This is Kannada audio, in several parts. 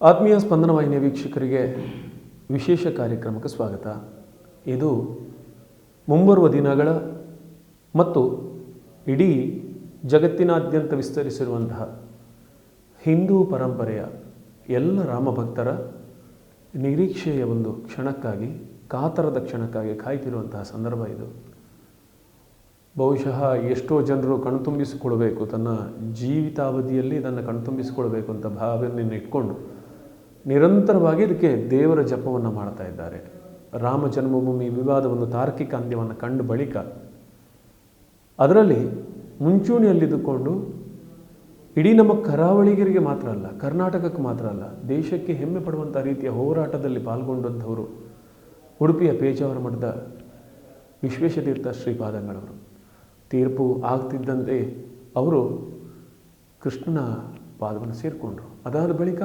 ಆತ್ಮೀಯ ಸ್ಪಂದನ ವಾಹಿನಿಯ ವೀಕ್ಷಕರಿಗೆ ವಿಶೇಷ ಕಾರ್ಯಕ್ರಮಕ್ಕೆ ಸ್ವಾಗತ. ಇದು ಮುಂಬರುವ ದಿನಗಳ ಮತ್ತು ಇಡೀ ಜಗತ್ತಿನಾದ್ಯಂತ ವಿಸ್ತರಿಸಿರುವಂತಹ ಹಿಂದೂ ಪರಂಪರೆಯ ಎಲ್ಲ ರಾಮಭಕ್ತರ ನಿರೀಕ್ಷೆಯ ಒಂದು ಕ್ಷಣಕ್ಕಾಗಿ, ಕಾತರದ ಕ್ಷಣಕ್ಕಾಗಿ ಕಾಯ್ತಿರುವಂತಹ ಸಂದರ್ಭ ಇದು. ಬಹುಶಃ ಎಷ್ಟೋ ಜನರು ಕಣ್ತುಂಬಿಸಿಕೊಳ್ಬೇಕು, ತನ್ನ ಜೀವಿತಾವಧಿಯಲ್ಲಿ ಇದನ್ನು ಕಣ್ತುಂಬಿಸಿಕೊಳ್ಬೇಕು ಅಂತ ಭಾವನೆಯನ್ನು ಇಟ್ಕೊಂಡು ನಿರಂತರವಾಗಿ ಇದಕ್ಕೆ ದೇವರ ಜಪವನ್ನು ಮಾಡ್ತಾ ಇದ್ದಾರೆ. ರಾಮ ಜನ್ಮಭೂಮಿ ವಿವಾದವನ್ನು ತಾರ್ಕಿಕ ಅಂತ್ಯವನ್ನು ಕಂಡ ಬಳಿಕ ಅದರಲ್ಲಿ ಮುಂಚೂಣಿಯಲ್ಲಿದ್ದುಕೊಂಡು ಇಡೀ ನಮ್ಮ ಕರಾವಳಿಗರಿಗೆ ಮಾತ್ರ ಅಲ್ಲ, ಕರ್ನಾಟಕಕ್ಕೆ ಮಾತ್ರ ಅಲ್ಲ, ದೇಶಕ್ಕೆ ಹೆಮ್ಮೆ ಪಡುವಂಥ ರೀತಿಯ ಹೋರಾಟದಲ್ಲಿ ಪಾಲ್ಗೊಂಡಂಥವರು ಉಡುಪಿಯ ಪೇಜಾವರ ಮಠದ ವಿಶ್ವೇಶತೀರ್ಥ ಶ್ರೀಪಾದಂಗಳವರು. ತೀರ್ಪು ಆಗ್ತಿದ್ದಂತೆ ಅವರು ಕೃಷ್ಣನ ಪಾದವನ್ನು ಸೇರಿಕೊಂಡ್ರು. ಅದಾದ ಬಳಿಕ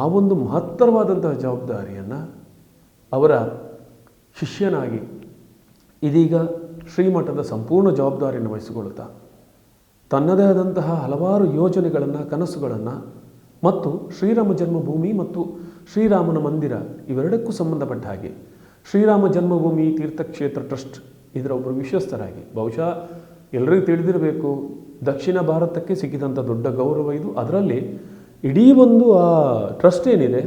ಆ ಒಂದು ಮಹತ್ತರವಾದಂತಹ ಜವಾಬ್ದಾರಿಯನ್ನು ಅವರ ಶಿಷ್ಯನಾಗಿ ಇದೀಗ ಶ್ರೀಮಠದ ಸಂಪೂರ್ಣ ಜವಾಬ್ದಾರಿಯನ್ನು ವಹಿಸಿಕೊಳ್ಳುತ್ತಾ ತನ್ನದೇ ಆದಂತಹ ಹಲವಾರು ಯೋಜನೆಗಳನ್ನು, ಕನಸುಗಳನ್ನು ಮತ್ತು ಶ್ರೀರಾಮ ಜನ್ಮಭೂಮಿ ಮತ್ತು ಶ್ರೀರಾಮನ ಮಂದಿರ ಇವೆರಡಕ್ಕೂ ಸಂಬಂಧಪಟ್ಟ ಹಾಗೆ ಶ್ರೀರಾಮ ಜನ್ಮಭೂಮಿ ತೀರ್ಥಕ್ಷೇತ್ರ ಟ್ರಸ್ಟ್ ಇದರ ಒಬ್ಬರು ವಿಶ್ವಸ್ತರಾಗಿ, ಬಹುಶಃ ಎಲ್ಲರಿಗೂ ತಿಳಿದಿರಬೇಕು, ದಕ್ಷಿಣ ಭಾರತಕ್ಕೆ ಸಿಕ್ಕಿದಂಥ ದೊಡ್ಡ ಗೌರವ ಇದು. ಅದರಲ್ಲಿ ಇಡೀ ಒಂದು ಆ ಟ್ರಸ್ಟ್ ಏನಿದೆ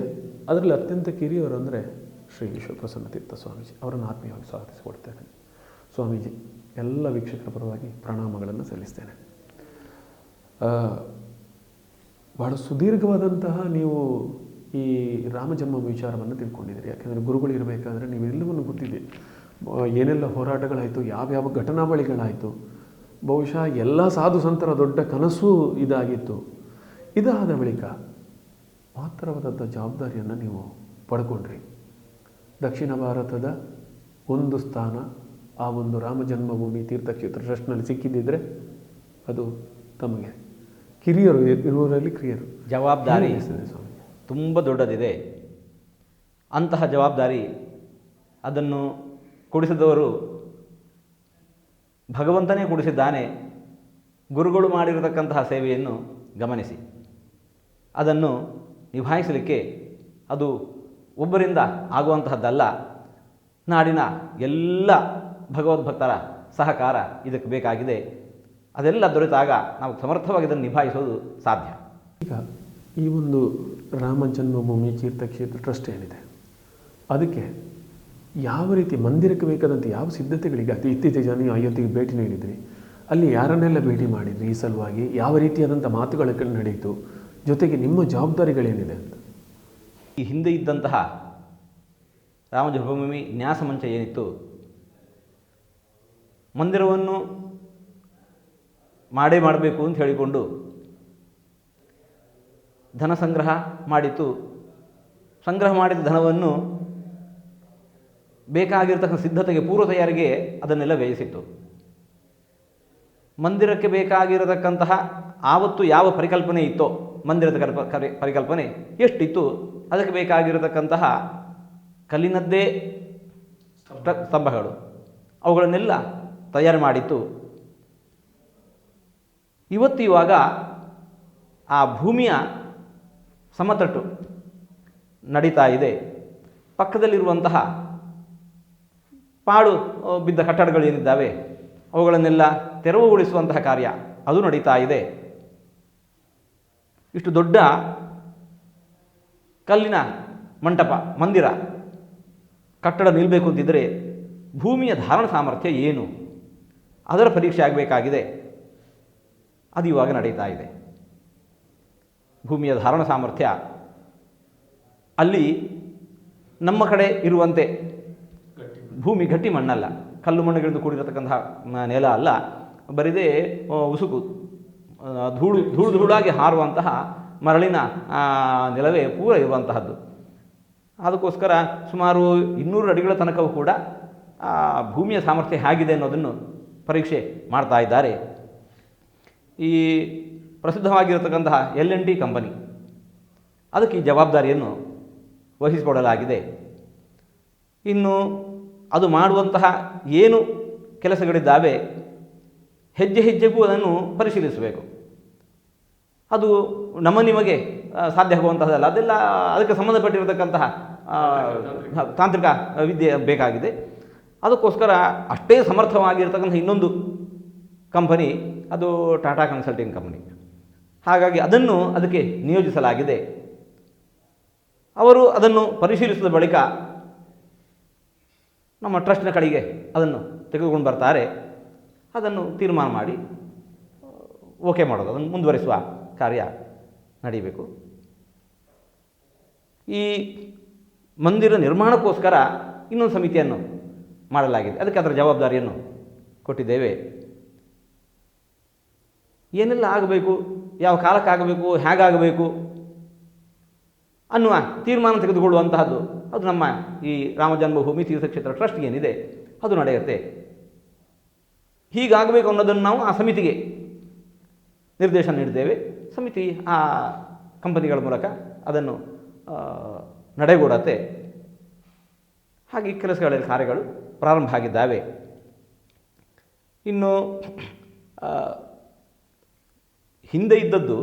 ಅದರಲ್ಲಿ ಅತ್ಯಂತ ಕಿರಿಯವರು ಅಂದರೆ ಶ್ರೀ ವಿಶ್ವಪ್ರಸನ್ನ ತೀರ್ಥ ಸ್ವಾಮೀಜಿ. ಅವರನ್ನು ಆತ್ಮೀಯವಾಗಿ ಸ್ವಾಗತಿಸಿಕೊಡ್ತೇನೆ. ಸ್ವಾಮೀಜಿ, ಎಲ್ಲ ವೀಕ್ಷಕರ ಪರವಾಗಿ ಪ್ರಣಾಮಗಳನ್ನು ಸಲ್ಲಿಸ್ತೇನೆ. ಬಹಳ ಸುದೀರ್ಘವಾದಂತಹ ನೀವು ಈ ರಾಮಜನ್ಮ ವಿಚಾರವನ್ನು ತಿಳ್ಕೊಂಡಿದ್ದೀರಿ. ಯಾಕೆಂದರೆ ಗುರುಗಳು ಇರಬೇಕಾದ್ರೆ ನೀವೆಲ್ಲವನ್ನು ಗೊತ್ತಿದೆ, ಏನೆಲ್ಲ ಹೋರಾಟಗಳಾಯಿತು, ಯಾವ್ಯಾವ ಘಟನಾವಳಿಗಳಾಯಿತು, ಬಹುಶಃ ಎಲ್ಲ ಸಾಧು ಸಂತರ ದೊಡ್ಡ ಕನಸು ಇದಾಗಿತ್ತು. ಇದಾದ ಬಳಿಕ ಮಹತ್ತರವಾದಂಥ ಜವಾಬ್ದಾರಿಯನ್ನು ನೀವು ಪಡ್ಕೊಂಡ್ರಿ. ದಕ್ಷಿಣ ಭಾರತದ ಒಂದು ಸ್ಥಾನ ಆ ಒಂದು ರಾಮ ಜನ್ಮಭೂಮಿ ತೀರ್ಥಕ್ಷೇತ್ರ ಟ್ರಸ್ಟ್ನಲ್ಲಿ ಸಿಕ್ಕಿದ್ದಿದ್ರೆ ಅದು ತಮಗೆ ಕಿರಿಯರು ಇರುವವರಲ್ಲಿ ಕಿರಿಯರು ಜವಾಬ್ದಾರಿ ಸ್ವಾಮಿ ತುಂಬ ದೊಡ್ಡದಿದೆ. ಅಂತಹ ಜವಾಬ್ದಾರಿ ಅದನ್ನು ಕೊಡಿಸಿದವರು ಭಗವಂತನೇ ಕೊಡಿಸಿದ್ದಾನೆ. ಗುರುಗಳು ಮಾಡಿರತಕ್ಕಂತಹ ಸೇವೆಯನ್ನು ಗಮನಿಸಿ, ಅದನ್ನು ನಿಭಾಯಿಸಲಿಕ್ಕೆ ಅದು ಒಬ್ಬರಿಂದ ಆಗುವಂತಹದ್ದಲ್ಲ. ನಾಡಿನ ಎಲ್ಲ ಭಗವದ್ಭಕ್ತರ ಸಹಕಾರ ಇದಕ್ಕೆ ಬೇಕಾಗಿದೆ. ಅದೆಲ್ಲ ದೊರೆತಾಗ ನಾವು ಸಮರ್ಥವಾಗಿ ಇದನ್ನು ನಿಭಾಯಿಸೋದು ಸಾಧ್ಯ. ಈಗ ಈ ಒಂದು ರಾಮ ಜನ್ಮಭೂಮಿ ತೀರ್ಥಕ್ಷೇತ್ರ ಟ್ರಸ್ಟ್ ಏನಿದೆ ಅದಕ್ಕೆ ಯಾವ ರೀತಿ ಮಂದಿರಕ್ಕೆ ಬೇಕಾದಂಥ ಯಾವ ಸಿದ್ಧತೆಗಳಿಗೆ ಇತ್ತೀಚೆಗೆ ನೀವು ಅಯೋಧ್ಯೆಗೆ ಭೇಟಿ ನೀಡಿದ್ರಿ, ಅಲ್ಲಿ ಯಾರನ್ನೆಲ್ಲ ಭೇಟಿ ಮಾಡಿದ್ರಿ, ಈ ಸಲುವಾಗಿ ಯಾವ ರೀತಿಯಾದಂಥ ಮಾತುಗಳ ನಡೆಯಿತು, ಜೊತೆಗೆ ನಿಮ್ಮ ಜವಾಬ್ದಾರಿಗಳೇನಿದೆ ಅಂತ. ಈ ಹಿಂದೆ ಇದ್ದಂತಹ ರಾಮ ಜನ್ಮಭೂಮಿ ನ್ಯಾಸ ಮಂಚ ಏನಿತ್ತು, ಮಂದಿರವನ್ನು ಮಾಡಬೇಕು ಅಂತ ಹೇಳಿಕೊಂಡು ಧನ ಸಂಗ್ರಹ ಮಾಡಿತ್ತು. ಸಂಗ್ರಹ ಮಾಡಿದ ಧನವನ್ನು ಬೇಕಾಗಿರ್ತಕ್ಕಂಥ ಸಿದ್ಧತೆಗೆ, ಪೂರ್ವ ತಯಾರಿಗೆ ಅದನ್ನೆಲ್ಲ ವ್ಯಯಿಸಿತ್ತು. ಮಂದಿರಕ್ಕೆ ಬೇಕಾಗಿರತಕ್ಕಂತಹ ಆವತ್ತು ಯಾವ ಪರಿಕಲ್ಪನೆ ಇತ್ತೋ, ಮಂದಿರದ ಪರಿಕಲ್ಪನೆ ಎಷ್ಟಿತ್ತು, ಅದಕ್ಕೆ ಬೇಕಾಗಿರತಕ್ಕಂತಹ ಕಲ್ಲಿನದ್ದೇ ಸ್ತಂಭಗಳು ಅವುಗಳನ್ನೆಲ್ಲ ತಯಾರು ಮಾಡಿತ್ತು. ಇವಾಗ ಆ ಭೂಮಿಯ ಸಮತಟ್ಟು ನಡೀತಾ ಇದೆ. ಪಕ್ಕದಲ್ಲಿರುವಂತಹ ಪಾಳು ಬಿದ್ದ ಕಟ್ಟಡಗಳು ಏನಿದ್ದಾವೆ ಅವುಗಳನ್ನೆಲ್ಲ ತೆರವುಗೊಳಿಸುವಂತಹ ಕಾರ್ಯ ಅದು ನಡೀತಾ ಇದೆ. ಇಷ್ಟು ದೊಡ್ಡ ಕಲ್ಲಿನ ಮಂಟಪ, ಮಂದಿರ, ಕಟ್ಟಡ ನಿಲ್ಲಬೇಕು ಅಂತಿದ್ದರೆ ಭೂಮಿಯ ಧಾರಣ ಸಾಮರ್ಥ್ಯ ಏನು, ಅದರ ಪರೀಕ್ಷೆ ಆಗಬೇಕಾಗಿದೆ. ಅದು ಇವಾಗ ನಡೀತಾ ಇದೆ. ಭೂಮಿಯ ಧಾರಣ ಸಾಮರ್ಥ್ಯ ಅಲ್ಲಿ ನಮ್ಮ ಕಡೆ ಇರುವಂತೆ ಭೂಮಿ ಗಟ್ಟಿ ಮಣ್ಣಲ್ಲ, ಕಲ್ಲು ಮಣ್ಣುಗಳಿಂದ ಕೂಡಿರತಕ್ಕಂತಹ ನೆಲ ಅಲ್ಲ, ಬರಿದೇ ಉಸುಕು ಧೂಳಾಗಿ ಹಾರುವಂತಹ ಮರಳಿನ ನೆಲವೇ ಪೂರ ಇರುವಂತಹದ್ದು. ಅದಕ್ಕೋಸ್ಕರ ಸುಮಾರು 200 ಅಡಿಗಳ ತನಕವೂ ಕೂಡ ಭೂಮಿಯ ಸಾಮರ್ಥ್ಯ ಹೇಗಿದೆ ಅನ್ನೋದನ್ನು ಪರೀಕ್ಷೆ ಮಾಡ್ತಾ ಇದ್ದಾರೆ. ಈ ಪ್ರಸಿದ್ಧವಾಗಿರತಕ್ಕಂತಹ L&T ಕಂಪನಿ ಅದಕ್ಕೆ ಈ ಜವಾಬ್ದಾರಿಯನ್ನು ವಹಿಸಿಕೊಡಲಾಗಿದೆ. ಇನ್ನು ಅದು ಮಾಡುವಂತಹ ಏನು ಕೆಲಸಗಳಿದ್ದಾವೆ ಹೆಜ್ಜೆ ಹೆಜ್ಜೆಗೂ ಅದನ್ನು ಪರಿಶೀಲಿಸಬೇಕು. ಅದು ನಿಮಗೆ ಸಾಧ್ಯ ಆಗುವಂತಹದ್ದಲ್ಲ. ಅದೆಲ್ಲ ಅದಕ್ಕೆ ಸಂಬಂಧಪಟ್ಟಿರತಕ್ಕಂತಹ ತಾಂತ್ರಿಕ ವಿದ್ಯೆ ಬೇಕಾಗಿದೆ. ಅದಕ್ಕೋಸ್ಕರ ಅಷ್ಟೇ ಸಮರ್ಥವಾಗಿರ್ತಕ್ಕಂಥ ಇನ್ನೊಂದು ಕಂಪನಿ ಅದು ಟಾಟಾ ಕನ್ಸಲ್ಟಿಂಗ್ ಕಂಪನಿ. ಹಾಗಾಗಿ ಅದನ್ನು ಅದಕ್ಕೆ ನಿಯೋಜಿಸಲಾಗಿದೆ. ಅವರು ಅದನ್ನು ಪರಿಶೀಲಿಸಿದ ಬಳಿಕ ನಮ್ಮ ಟ್ರಸ್ಟ್ನ ಕಡೆಗೆ ಅದನ್ನು ತೆಗೆದುಕೊಂಡು ಬರ್ತಾರೆ. ಅದನ್ನು ತೀರ್ಮಾನ ಮಾಡಿ ಓಕೆ ಮಾಡೋದು, ಅದನ್ನು ಮುಂದುವರಿಸುವ ಕಾರ್ಯ ನಡೀಬೇಕು. ಈ ಮಂದಿರ ನಿರ್ಮಾಣಕ್ಕೋಸ್ಕರ ಇನ್ನೊಂದು ಸಮಿತಿಯನ್ನು ಮಾಡಲಾಗಿದೆ. ಅದಕ್ಕೆ ಅದರ ಜವಾಬ್ದಾರಿಯನ್ನು ಕೊಟ್ಟಿದ್ದೇವೆ. ಏನೆಲ್ಲ ಆಗಬೇಕು, ಯಾವ ಕಾಲಕ್ಕಾಗಬೇಕು, ಹೇಗಾಗಬೇಕು ಅನ್ನುವ ತೀರ್ಮಾನ ತೆಗೆದುಕೊಳ್ಳುವಂತಹದ್ದು ಅದು ನಮ್ಮ ಈ ರಾಮ ಜನ್ಮಭೂಮಿ ತೀರ್ಥಕ್ಷೇತ್ರ ಟ್ರಸ್ಟ್ ಏನಿದೆ ಅದು ನಡೆಯುತ್ತೆ. ಹೀಗಾಗಬೇಕು ಅನ್ನೋದನ್ನು ನಾವು ಆ ಸಮಿತಿಗೆ ನಿರ್ದೇಶನ ನೀಡಿದ್ದೇವೆ. ಸಮಿತಿ ಆ ಕಂಪನಿಗಳ ಮೂಲಕ ಅದನ್ನು ನಡೆಗೂಡತ್ತೆ. ಹಾಗೆ ಕೆಲಸಗಳಲ್ಲಿ ಕಾರ್ಯಗಳು ಪ್ರಾರಂಭ ಆಗಿದ್ದಾವೆ. ಇನ್ನು ಹಿಂದೆ ಇದ್ದದ್ದು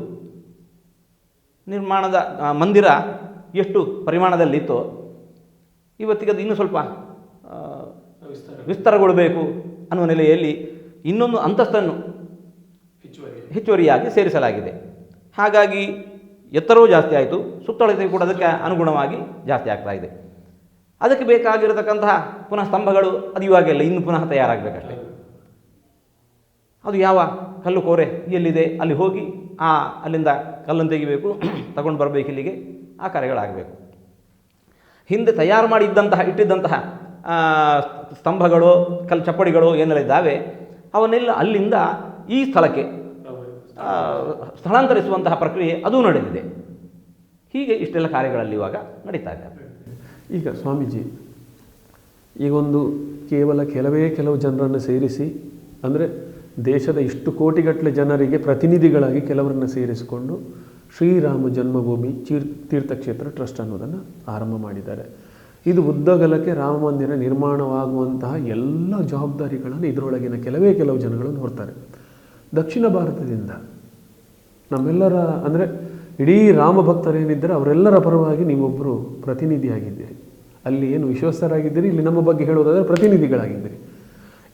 ನಿರ್ಮಾಣದ ಮಂದಿರ ಎಷ್ಟು ಪರಿಮಾಣದಲ್ಲಿತ್ತೋ ಇವತ್ತಿಗೆ ಅದು ಇನ್ನೂ ಸ್ವಲ್ಪ ವಿಸ್ತಾರಗೊಳ್ಳಬೇಕು ಅನ್ನುವ ನೆಲೆಯಲ್ಲಿ ಇನ್ನೊಂದು ಅಂತಸ್ತನ್ನು ಹೆಚ್ಚುವರಿಯಾಗಿ ಸೇರಿಸಲಾಗಿದೆ. ಹಾಗಾಗಿ ಎತ್ತರವೂ ಜಾಸ್ತಿ ಆಯಿತು, ಸುತ್ತಳತೆ ಕೂಡ ಅದಕ್ಕೆ ಅನುಗುಣವಾಗಿ ಜಾಸ್ತಿ ಆಗ್ತಾ ಇದೆ. ಅದಕ್ಕೆ ಬೇಕಾಗಿರತಕ್ಕಂತಹ ಪುನಃ ಸ್ತಂಭಗಳು ಅದು ಇವಾಗೆಲ್ಲ ಇನ್ನು ಪುನಃ ತಯಾರಾಗಬೇಕಷ್ಟೆ. ಅದು ಯಾವ ಕಲ್ಲು ಕೋರೆ ಎಲ್ಲಿದೆ ಅಲ್ಲಿ ಹೋಗಿ ಅಲ್ಲಿಂದ ಕಲ್ಲನ್ನು ತೆಗಿಬೇಕು, ತಗೊಂಡು ಬರಬೇಕು ಇಲ್ಲಿಗೆ, ಆ ಕಾರ್ಯಗಳಾಗಬೇಕು. ಹಿಂದೆ ತಯಾರು ಮಾಡಿ ಇಟ್ಟಿದ್ದಂತಹ ಸ್ತಂಭಗಳು ಕಲ್ಲು ಚಪ್ಪಡಿಗಳು ಏನೆಲ್ಲ ಇದ್ದಾವೆ ಅವನ್ನೆಲ್ಲ ಅಲ್ಲಿಂದ ಈ ಸ್ಥಳಕ್ಕೆ ಸ್ಥಳಾಂತರಿಸುವಂತಹ ಪ್ರಕ್ರಿಯೆ ಅದು ನಡೆದಿದೆ. ಹೀಗೆ ಇಷ್ಟೆಲ್ಲ ಕಾರ್ಯಗಳಲ್ಲಿ ಇವಾಗ ನಡೀತಾ ಇದ್ದಾರೆ. ಈಗ ಸ್ವಾಮೀಜಿ ಈಗೊಂದು ಕೆಲವು ಜನರನ್ನು ಸೇರಿಸಿ, ಅಂದರೆ ದೇಶದ ಇಷ್ಟು ಕೋಟಿಗಟ್ಟಲೆ ಜನರಿಗೆ ಪ್ರತಿನಿಧಿಗಳಾಗಿ ಕೆಲವರನ್ನು ಸೇರಿಸಿಕೊಂಡು ಶ್ರೀರಾಮ ಜನ್ಮಭೂಮಿ ತೀರ್ಥಕ್ಷೇತ್ರ ಟ್ರಸ್ಟ್ ಅನ್ನೋದನ್ನು ಆರಂಭ ಮಾಡಿದ್ದಾರೆ. ಇದು ಉದ್ದಗಲಕ್ಕೆ ರಾಮ ಮಂದಿರ ನಿರ್ಮಾಣವಾಗುವಂತಹ ಎಲ್ಲ ಜವಾಬ್ದಾರಿಗಳನ್ನು ಇದರೊಳಗಿನ ಕೆಲವು ಜನಗಳನ್ನು ಹೊರ್ತಾರೆ. ದಕ್ಷಿಣ ಭಾರತದಿಂದ ನಮ್ಮೆಲ್ಲರ, ಅಂದರೆ ಇಡೀ ರಾಮ ಭಕ್ತರೇನಿದ್ದರೆ ಅವರೆಲ್ಲರ ಪರವಾಗಿ ನೀವೊಬ್ಬರು ಪ್ರತಿನಿಧಿಯಾಗಿದ್ದೀರಿ. ಅಲ್ಲಿ ಏನು ವಿಶ್ವಸ್ತರಾಗಿದ್ದೀರಿ, ಇಲ್ಲಿ ನಮ್ಮ ಬಗ್ಗೆ ಹೇಳೋದಾದರೆ ಪ್ರತಿನಿಧಿಗಳಾಗಿದ್ದೀರಿ.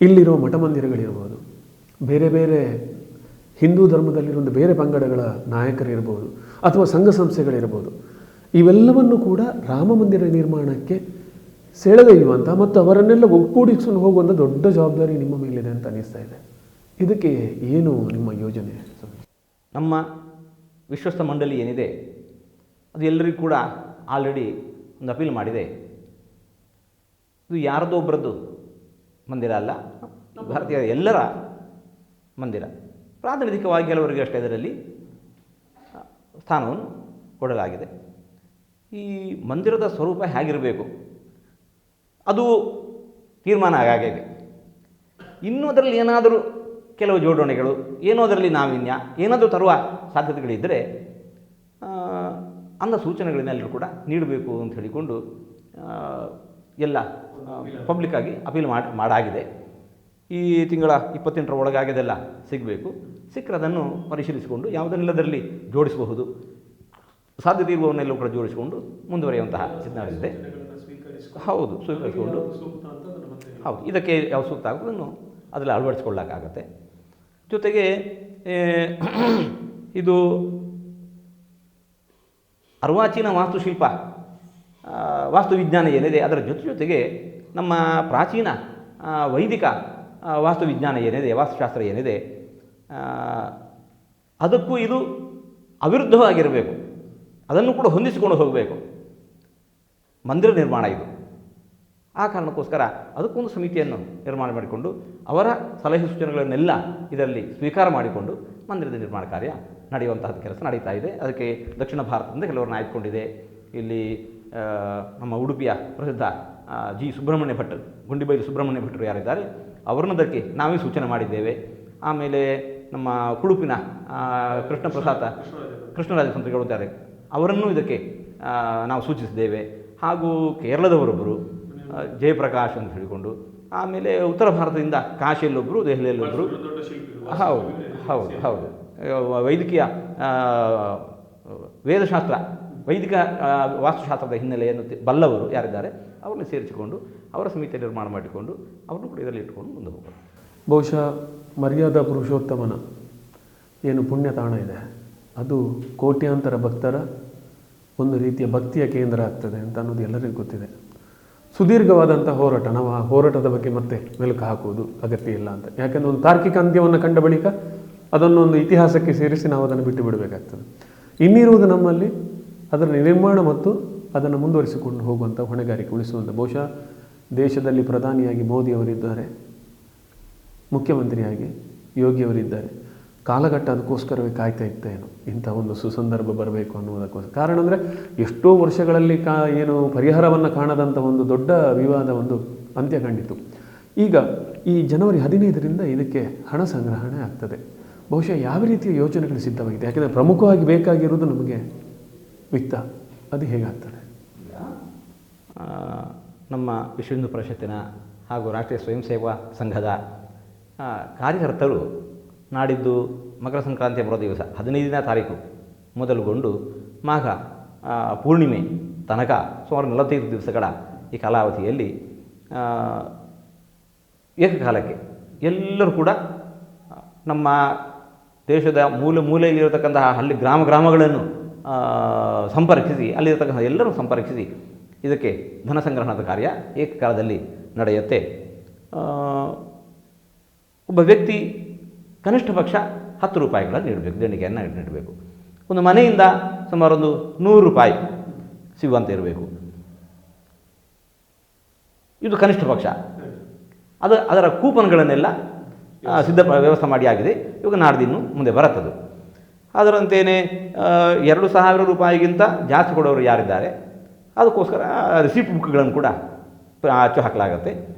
ಇಲ್ಲಿರೋ ಮಠ ಮಂದಿರಗಳಿರ್ಬೋದು, ಬೇರೆ ಬೇರೆ ಹಿಂದೂ ಧರ್ಮದಲ್ಲಿರೋ ಬೇರೆ ಪಂಗಡಗಳ ನಾಯಕರಿರ್ಬೋದು, ಅಥವಾ ಸಂಘ ಸಂಸ್ಥೆಗಳಿರ್ಬೋದು, ಇವೆಲ್ಲವನ್ನು ಕೂಡ ರಾಮ ಮಂದಿರ ನಿರ್ಮಾಣಕ್ಕೆ ಸೆಳೆದೊಯ್ಯುವಂಥ ಮತ್ತು ಅವರನ್ನೆಲ್ಲ ಒಗ್ಗೂಡಿಸ್ಕೊಂಡು ಹೋಗುವಂಥ ದೊಡ್ಡ ಜವಾಬ್ದಾರಿ ನಿಮ್ಮ ಮೇಲಿದೆ ಅಂತ ಅನ್ನಿಸ್ತಾ ಇದೆ. ಇದಕ್ಕೆ ಏನು ನಿಮ್ಮ ಯೋಜನೆ? ನಮ್ಮ ವಿಶ್ವಸ್ತ ಮಂಡಳಿ ಏನಿದೆ ಅದು ಎಲ್ಲರಿಗೂ ಕೂಡ ಆಲ್ರೆಡಿ ಒಂದು ಅಪೀಲ್ ಮಾಡಿದೆ. ಇದು ಯಾರದೋ ಒಬ್ಬರದ್ದು ಮಂದಿರ ಅಲ್ಲ, ಭಾರತೀಯ ಎಲ್ಲರ ಮಂದಿರ. ಪ್ರಾತಿನಿಧಿಕವಾಗಿ ಕೆಲವರಿಗೆ ಅಷ್ಟೇ ಇದರಲ್ಲಿ ಸ್ಥಾನವನ್ನು ಕೊಡಲಾಗಿದೆ. ಈ ಮಂದಿರದ ಸ್ವರೂಪ ಹೇಗಿರಬೇಕು ಅದು ತೀರ್ಮಾನ ಆಗಾಗಿದೆ. ಇನ್ನೂ ಅದರಲ್ಲಿ ಏನಾದರೂ ಕೆಲವು ಜೋಡಣೆಗಳು, ಏನೋ ಅದರಲ್ಲಿ ನಾವೀನ್ಯ ಏನಾದರೂ ತರುವ ಸಾಧ್ಯತೆಗಳಿದ್ದರೆ ಅಂದ ಸೂಚನೆಗಳನ್ನೆಲ್ಲರೂ ಕೂಡ ನೀಡಬೇಕು ಅಂತ ಹೇಳಿಕೊಂಡು ಎಲ್ಲ ಪಬ್ಲಿಕ್ಕಾಗಿ ಅಪೀಲ್ ಮಾಡಾಗಿದೆ. ಈ ತಿಂಗಳ 28ರ ಒಳಗಾಗಿ ಅದೆಲ್ಲ ಸಿಗಬೇಕು. ಸಿಕ್ಕರೆ ಅದನ್ನು ಪರಿಶೀಲಿಸಿಕೊಂಡು ಯಾವುದನ್ನೆಲ್ಲದರಲ್ಲಿ ಜೋಡಿಸಬಹುದು, ಸಾಧ್ಯತೆ ಇರುವವನ್ನೆಲ್ಲೂ ಕೂಡ ಜೋಡಿಸಿಕೊಂಡು ಮುಂದುವರಿಯುವಂತಹ ಸಿದ್ಧತೆ. ಹೌದು, ಸ್ವೀಕರಿಸಿಕೊಂಡು ಹೌದು ಇದಕ್ಕೆ ಯಾವ ಸೂಕ್ತ ಆಗೋದನ್ನು ಅದರಲ್ಲಿ ಅಳವಡಿಸ್ಕೊಳ್ಳೋಕ್ಕಾಗತ್ತೆ. ಜೊತೆಗೆ ಇದು ಅರ್ವಾಚೀನ ವಾಸ್ತುಶಿಲ್ಪ ವಾಸ್ತುವಿಜ್ಞಾನ ಏನಿದೆ ಅದರ ಜೊತೆಗೆ ನಮ್ಮ ಪ್ರಾಚೀನ ವೈದಿಕ ವಾಸ್ತುವಿಜ್ಞಾನ ಏನಿದೆ, ವಾಸ್ತುಶಾಸ್ತ್ರ ಏನಿದೆ ಅದಕ್ಕೂ ಇದು ಅವಿರುದ್ಧವಾಗಿರಬೇಕು. ಅದನ್ನು ಕೂಡ ಹೊಂದಿಸಿಕೊಂಡು ಹೋಗಬೇಕು ಮಂದಿರ ನಿರ್ಮಾಣ ಇದು. ಆ ಕಾರಣಕ್ಕೋಸ್ಕರ ಅದಕ್ಕೊಂದು ಸಮಿತಿಯನ್ನು ನಿರ್ಮಾಣ ಮಾಡಿಕೊಂಡು ಅವರ ಸಲಹೆ ಸೂಚನೆಗಳನ್ನೆಲ್ಲ ಇದರಲ್ಲಿ ಸ್ವೀಕಾರ ಮಾಡಿಕೊಂಡು ಮಂದಿರದ ನಿರ್ಮಾಣ ಕಾರ್ಯ ನಡೆಯುವಂತಹದ್ದು ಕೆಲಸ ನಡೀತಾ ಇದೆ. ಅದಕ್ಕೆ ದಕ್ಷಿಣ ಭಾರತದಿಂದ ಕೆಲವರನ್ನ ಆಯ್ದುಕೊಂಡಿದೆ. ಇಲ್ಲಿ ನಮ್ಮ ಉಡುಪಿಯ ಪ್ರಸಿದ್ಧ ಜಿ ಸುಬ್ರಹ್ಮಣ್ಯ ಭಟ್, ಗುಂಡಿಬೈಲು ಸುಬ್ರಹ್ಮಣ್ಯ ಭಟ್ರು ಯಾರಿದ್ದಾರೆ ಅವರನ್ನದಕ್ಕೆ ನಾವೇ ಸೂಚನೆ ಮಾಡಿದ್ದೇವೆ. ಆಮೇಲೆ ನಮ್ಮ ಕುಡುಪಿನ ಕೃಷ್ಣರಾಜ ಸಂತರಿಗಳು ಇದ್ದಾರೆ, ಅವರನ್ನು ಇದಕ್ಕೆ ನಾವು ಸೂಚಿಸಿದ್ದೇವೆ. ಹಾಗೂ ಕೇರಳದವರೊಬ್ಬರು ಜಯಪ್ರಕಾಶ್ ಅಂತ ಹೇಳಿಕೊಂಡು, ಆಮೇಲೆ ಉತ್ತರ ಭಾರತದಿಂದ ಕಾಶಿಯಲ್ಲೊಬ್ಬರು, ದೆಹಲಿಯಲ್ಲೊಬ್ಬರು, ಹೌದು ಹೌದು ಹೌದು ವೈದ್ಯಕೀಯ ವೇದಶಾಸ್ತ್ರ ವೈದಿಕ ವಾಸ್ತುಶಾಸ್ತ್ರದ ಹಿನ್ನೆಲೆಯನ್ನು ಬಲ್ಲವರು ಯಾರಿದ್ದಾರೆ ಅವರನ್ನು ಸೇರಿಸಿಕೊಂಡು ಅವರ ಸಮಿತಿ ನಿರ್ಮಾಣ ಮಾಡಿಕೊಂಡು ಅವರನ್ನು ಕೂಡ ಇದರಲ್ಲಿ ಇಟ್ಕೊಂಡು ಮುಂದೆ ಹೋಗೋದು. ಬಹುಶಃ ಮರ್ಯಾದಾ ಪುರುಷೋತ್ತಮನ ಏನು ಪುಣ್ಯ ತಾಣ ಇದೆ ಅದು ಕೋಟ್ಯಾಂತರ ಭಕ್ತರ ಒಂದು ರೀತಿಯ ಭಕ್ತಿಯ ಕೇಂದ್ರ ಆಗ್ತದೆ ಅಂತ ಅನ್ನೋದು ಎಲ್ಲರಿಗೂ ಗೊತ್ತಿದೆ. ಸುದೀರ್ಘವಾದಂಥ ಹೋರಾಟ, ನಾವು ಆ ಹೋರಾಟದ ಬಗ್ಗೆ ಮತ್ತೆ ಮೆಲುಕು ಹಾಕುವುದು ಅಗತ್ಯ ಇಲ್ಲ ಅಂತ. ಯಾಕೆಂದರೆ ಒಂದು ತಾರ್ಕಿಕ ಅಂತ್ಯವನ್ನು ಕಂಡ ಬಳಿಕ ಅದನ್ನೊಂದು ಇತಿಹಾಸಕ್ಕೆ ಸೇರಿಸಿ ನಾವು ಅದನ್ನು ಬಿಟ್ಟು ಬಿಡಬೇಕಾಗ್ತದೆ. ಇನ್ನಿರುವುದು ನಮ್ಮಲ್ಲಿ ಅದರ ನಿರ್ಮಾಣ ಮತ್ತು ಅದನ್ನು ಮುಂದುವರಿಸಿಕೊಂಡು ಹೋಗುವಂಥ ಹೊಣೆಗಾರಿಕೆ ಉಳಿಸುವಂಥ. ಬಹುಶಃ ದೇಶದಲ್ಲಿ ಪ್ರಧಾನಿಯಾಗಿ ಮೋದಿಯವರಿದ್ದಾರೆ, ಮುಖ್ಯಮಂತ್ರಿಯಾಗಿ ಯೋಗಿಯವರಿದ್ದಾರೆ. ಕಾಲಘಟ್ಟ ಅದಕ್ಕೋಸ್ಕರವೇ ಕಾಯ್ತಾ ಇತ್ತೇನು ಇಂಥ ಒಂದು ಸುಸಂದರ್ಭ ಬರಬೇಕು ಅನ್ನುವುದಕ್ಕೋಸ್ಕರ. ಕಾರಣ ಅಂದರೆ ಎಷ್ಟೋ ವರ್ಷಗಳಲ್ಲಿ ಏನು ಪರಿಹಾರವನ್ನು ಕಾಣದಂಥ ಒಂದು ದೊಡ್ಡ ವಿವಾದ ಒಂದು ಅಂತ್ಯ ಕಂಡಿತು. ಈಗ ಈ ಜನವರಿ 15ರಿಂದ ಇದಕ್ಕೆ ಹಣ ಸಂಗ್ರಹಣೆ ಆಗ್ತದೆ. ಬಹುಶಃ ಯಾವ ರೀತಿಯ ಯೋಜನೆಗಳು ಸಿದ್ಧವಾಗಿದೆ? ಯಾಕೆಂದರೆ ಪ್ರಮುಖವಾಗಿ ಬೇಕಾಗಿರುವುದು ನಮಗೆ ವಿತ್ತ. ಅದು ಹೇಗಾಗ್ತದೆ? ನಮ್ಮ ವಿಶ್ವ ಹಿಂದೂ ಪರಿಷತ್ತಿನ ಹಾಗೂ ರಾಷ್ಟ್ರೀಯ ಸ್ವಯಂ ಸೇವಾ ಸಂಘದ ಕಾರ್ಯಕರ್ತರು ನಾಡಿದ್ದು ಮಕರ ಸಂಕ್ರಾಂತಿಯ ಬರೋ ದಿವಸ 15ನೇ ತಾರೀಕು ಮೊದಲುಗೊಂಡು ಮಾಘ ಪೂರ್ಣಿಮೆ ತನಕ ಸುಮಾರು 45 ದಿವಸಗಳ ಈ ಕಾಲಾವಧಿಯಲ್ಲಿ ಏಕಕಾಲಕ್ಕೆ ಎಲ್ಲರೂ ಕೂಡ ನಮ್ಮ ದೇಶದ ಮೂಲೆಯಲ್ಲಿರತಕ್ಕಂತಹ ಹಳ್ಳಿ ಗ್ರಾಮಗಳನ್ನು ಸಂಪರ್ಕಿಸಿ ಅಲ್ಲಿರತಕ್ಕಂಥ ಎಲ್ಲರೂ ಸಂಪರ್ಕಿಸಿ ಇದಕ್ಕೆ ಧನ ಸಂಗ್ರಹಣದ ಕಾರ್ಯ ಏಕಕಾಲದಲ್ಲಿ ನಡೆಯುತ್ತೆ. ಒಬ್ಬ ವ್ಯಕ್ತಿ ಕನಿಷ್ಠ ಪಕ್ಷ 10 ರೂಪಾಯಿಗಳನ್ನು ನೀಡಬೇಕು, ದೇಣಿಗೆಯನ್ನು ನೀಡಬೇಕು. ಒಂದು ಮನೆಯಿಂದ ಸುಮಾರು ಒಂದು 100 ರೂಪಾಯಿ ಸಿಗುವಂತೆ ಇರಬೇಕು. ಇದು ಕನಿಷ್ಠ ಪಕ್ಷ. ಅದರ ಕೂಪನ್ಗಳನ್ನೆಲ್ಲ ವ್ಯವಸ್ಥೆ ಮಾಡಿ ಆಗಿದೆ. ಇವಾಗ ನಾಡ್ದಿನ್ನು ಮುಂದೆ ಬರುತ್ತದು. ಅದರಂತೆಯೇ 2,000 ರೂಪಾಯಿಗಿಂತ ಜಾಸ್ತಿ ಕೊಡೋರು ಯಾರಿದ್ದಾರೆ ಅದಕ್ಕೋಸ್ಕರ ರಿಸಿಪ್ಟ್ ಬುಕ್ಗಳನ್ನು ಕೂಡ ಅಚ್ಚು ಹಾಕಲಾಗುತ್ತೆ.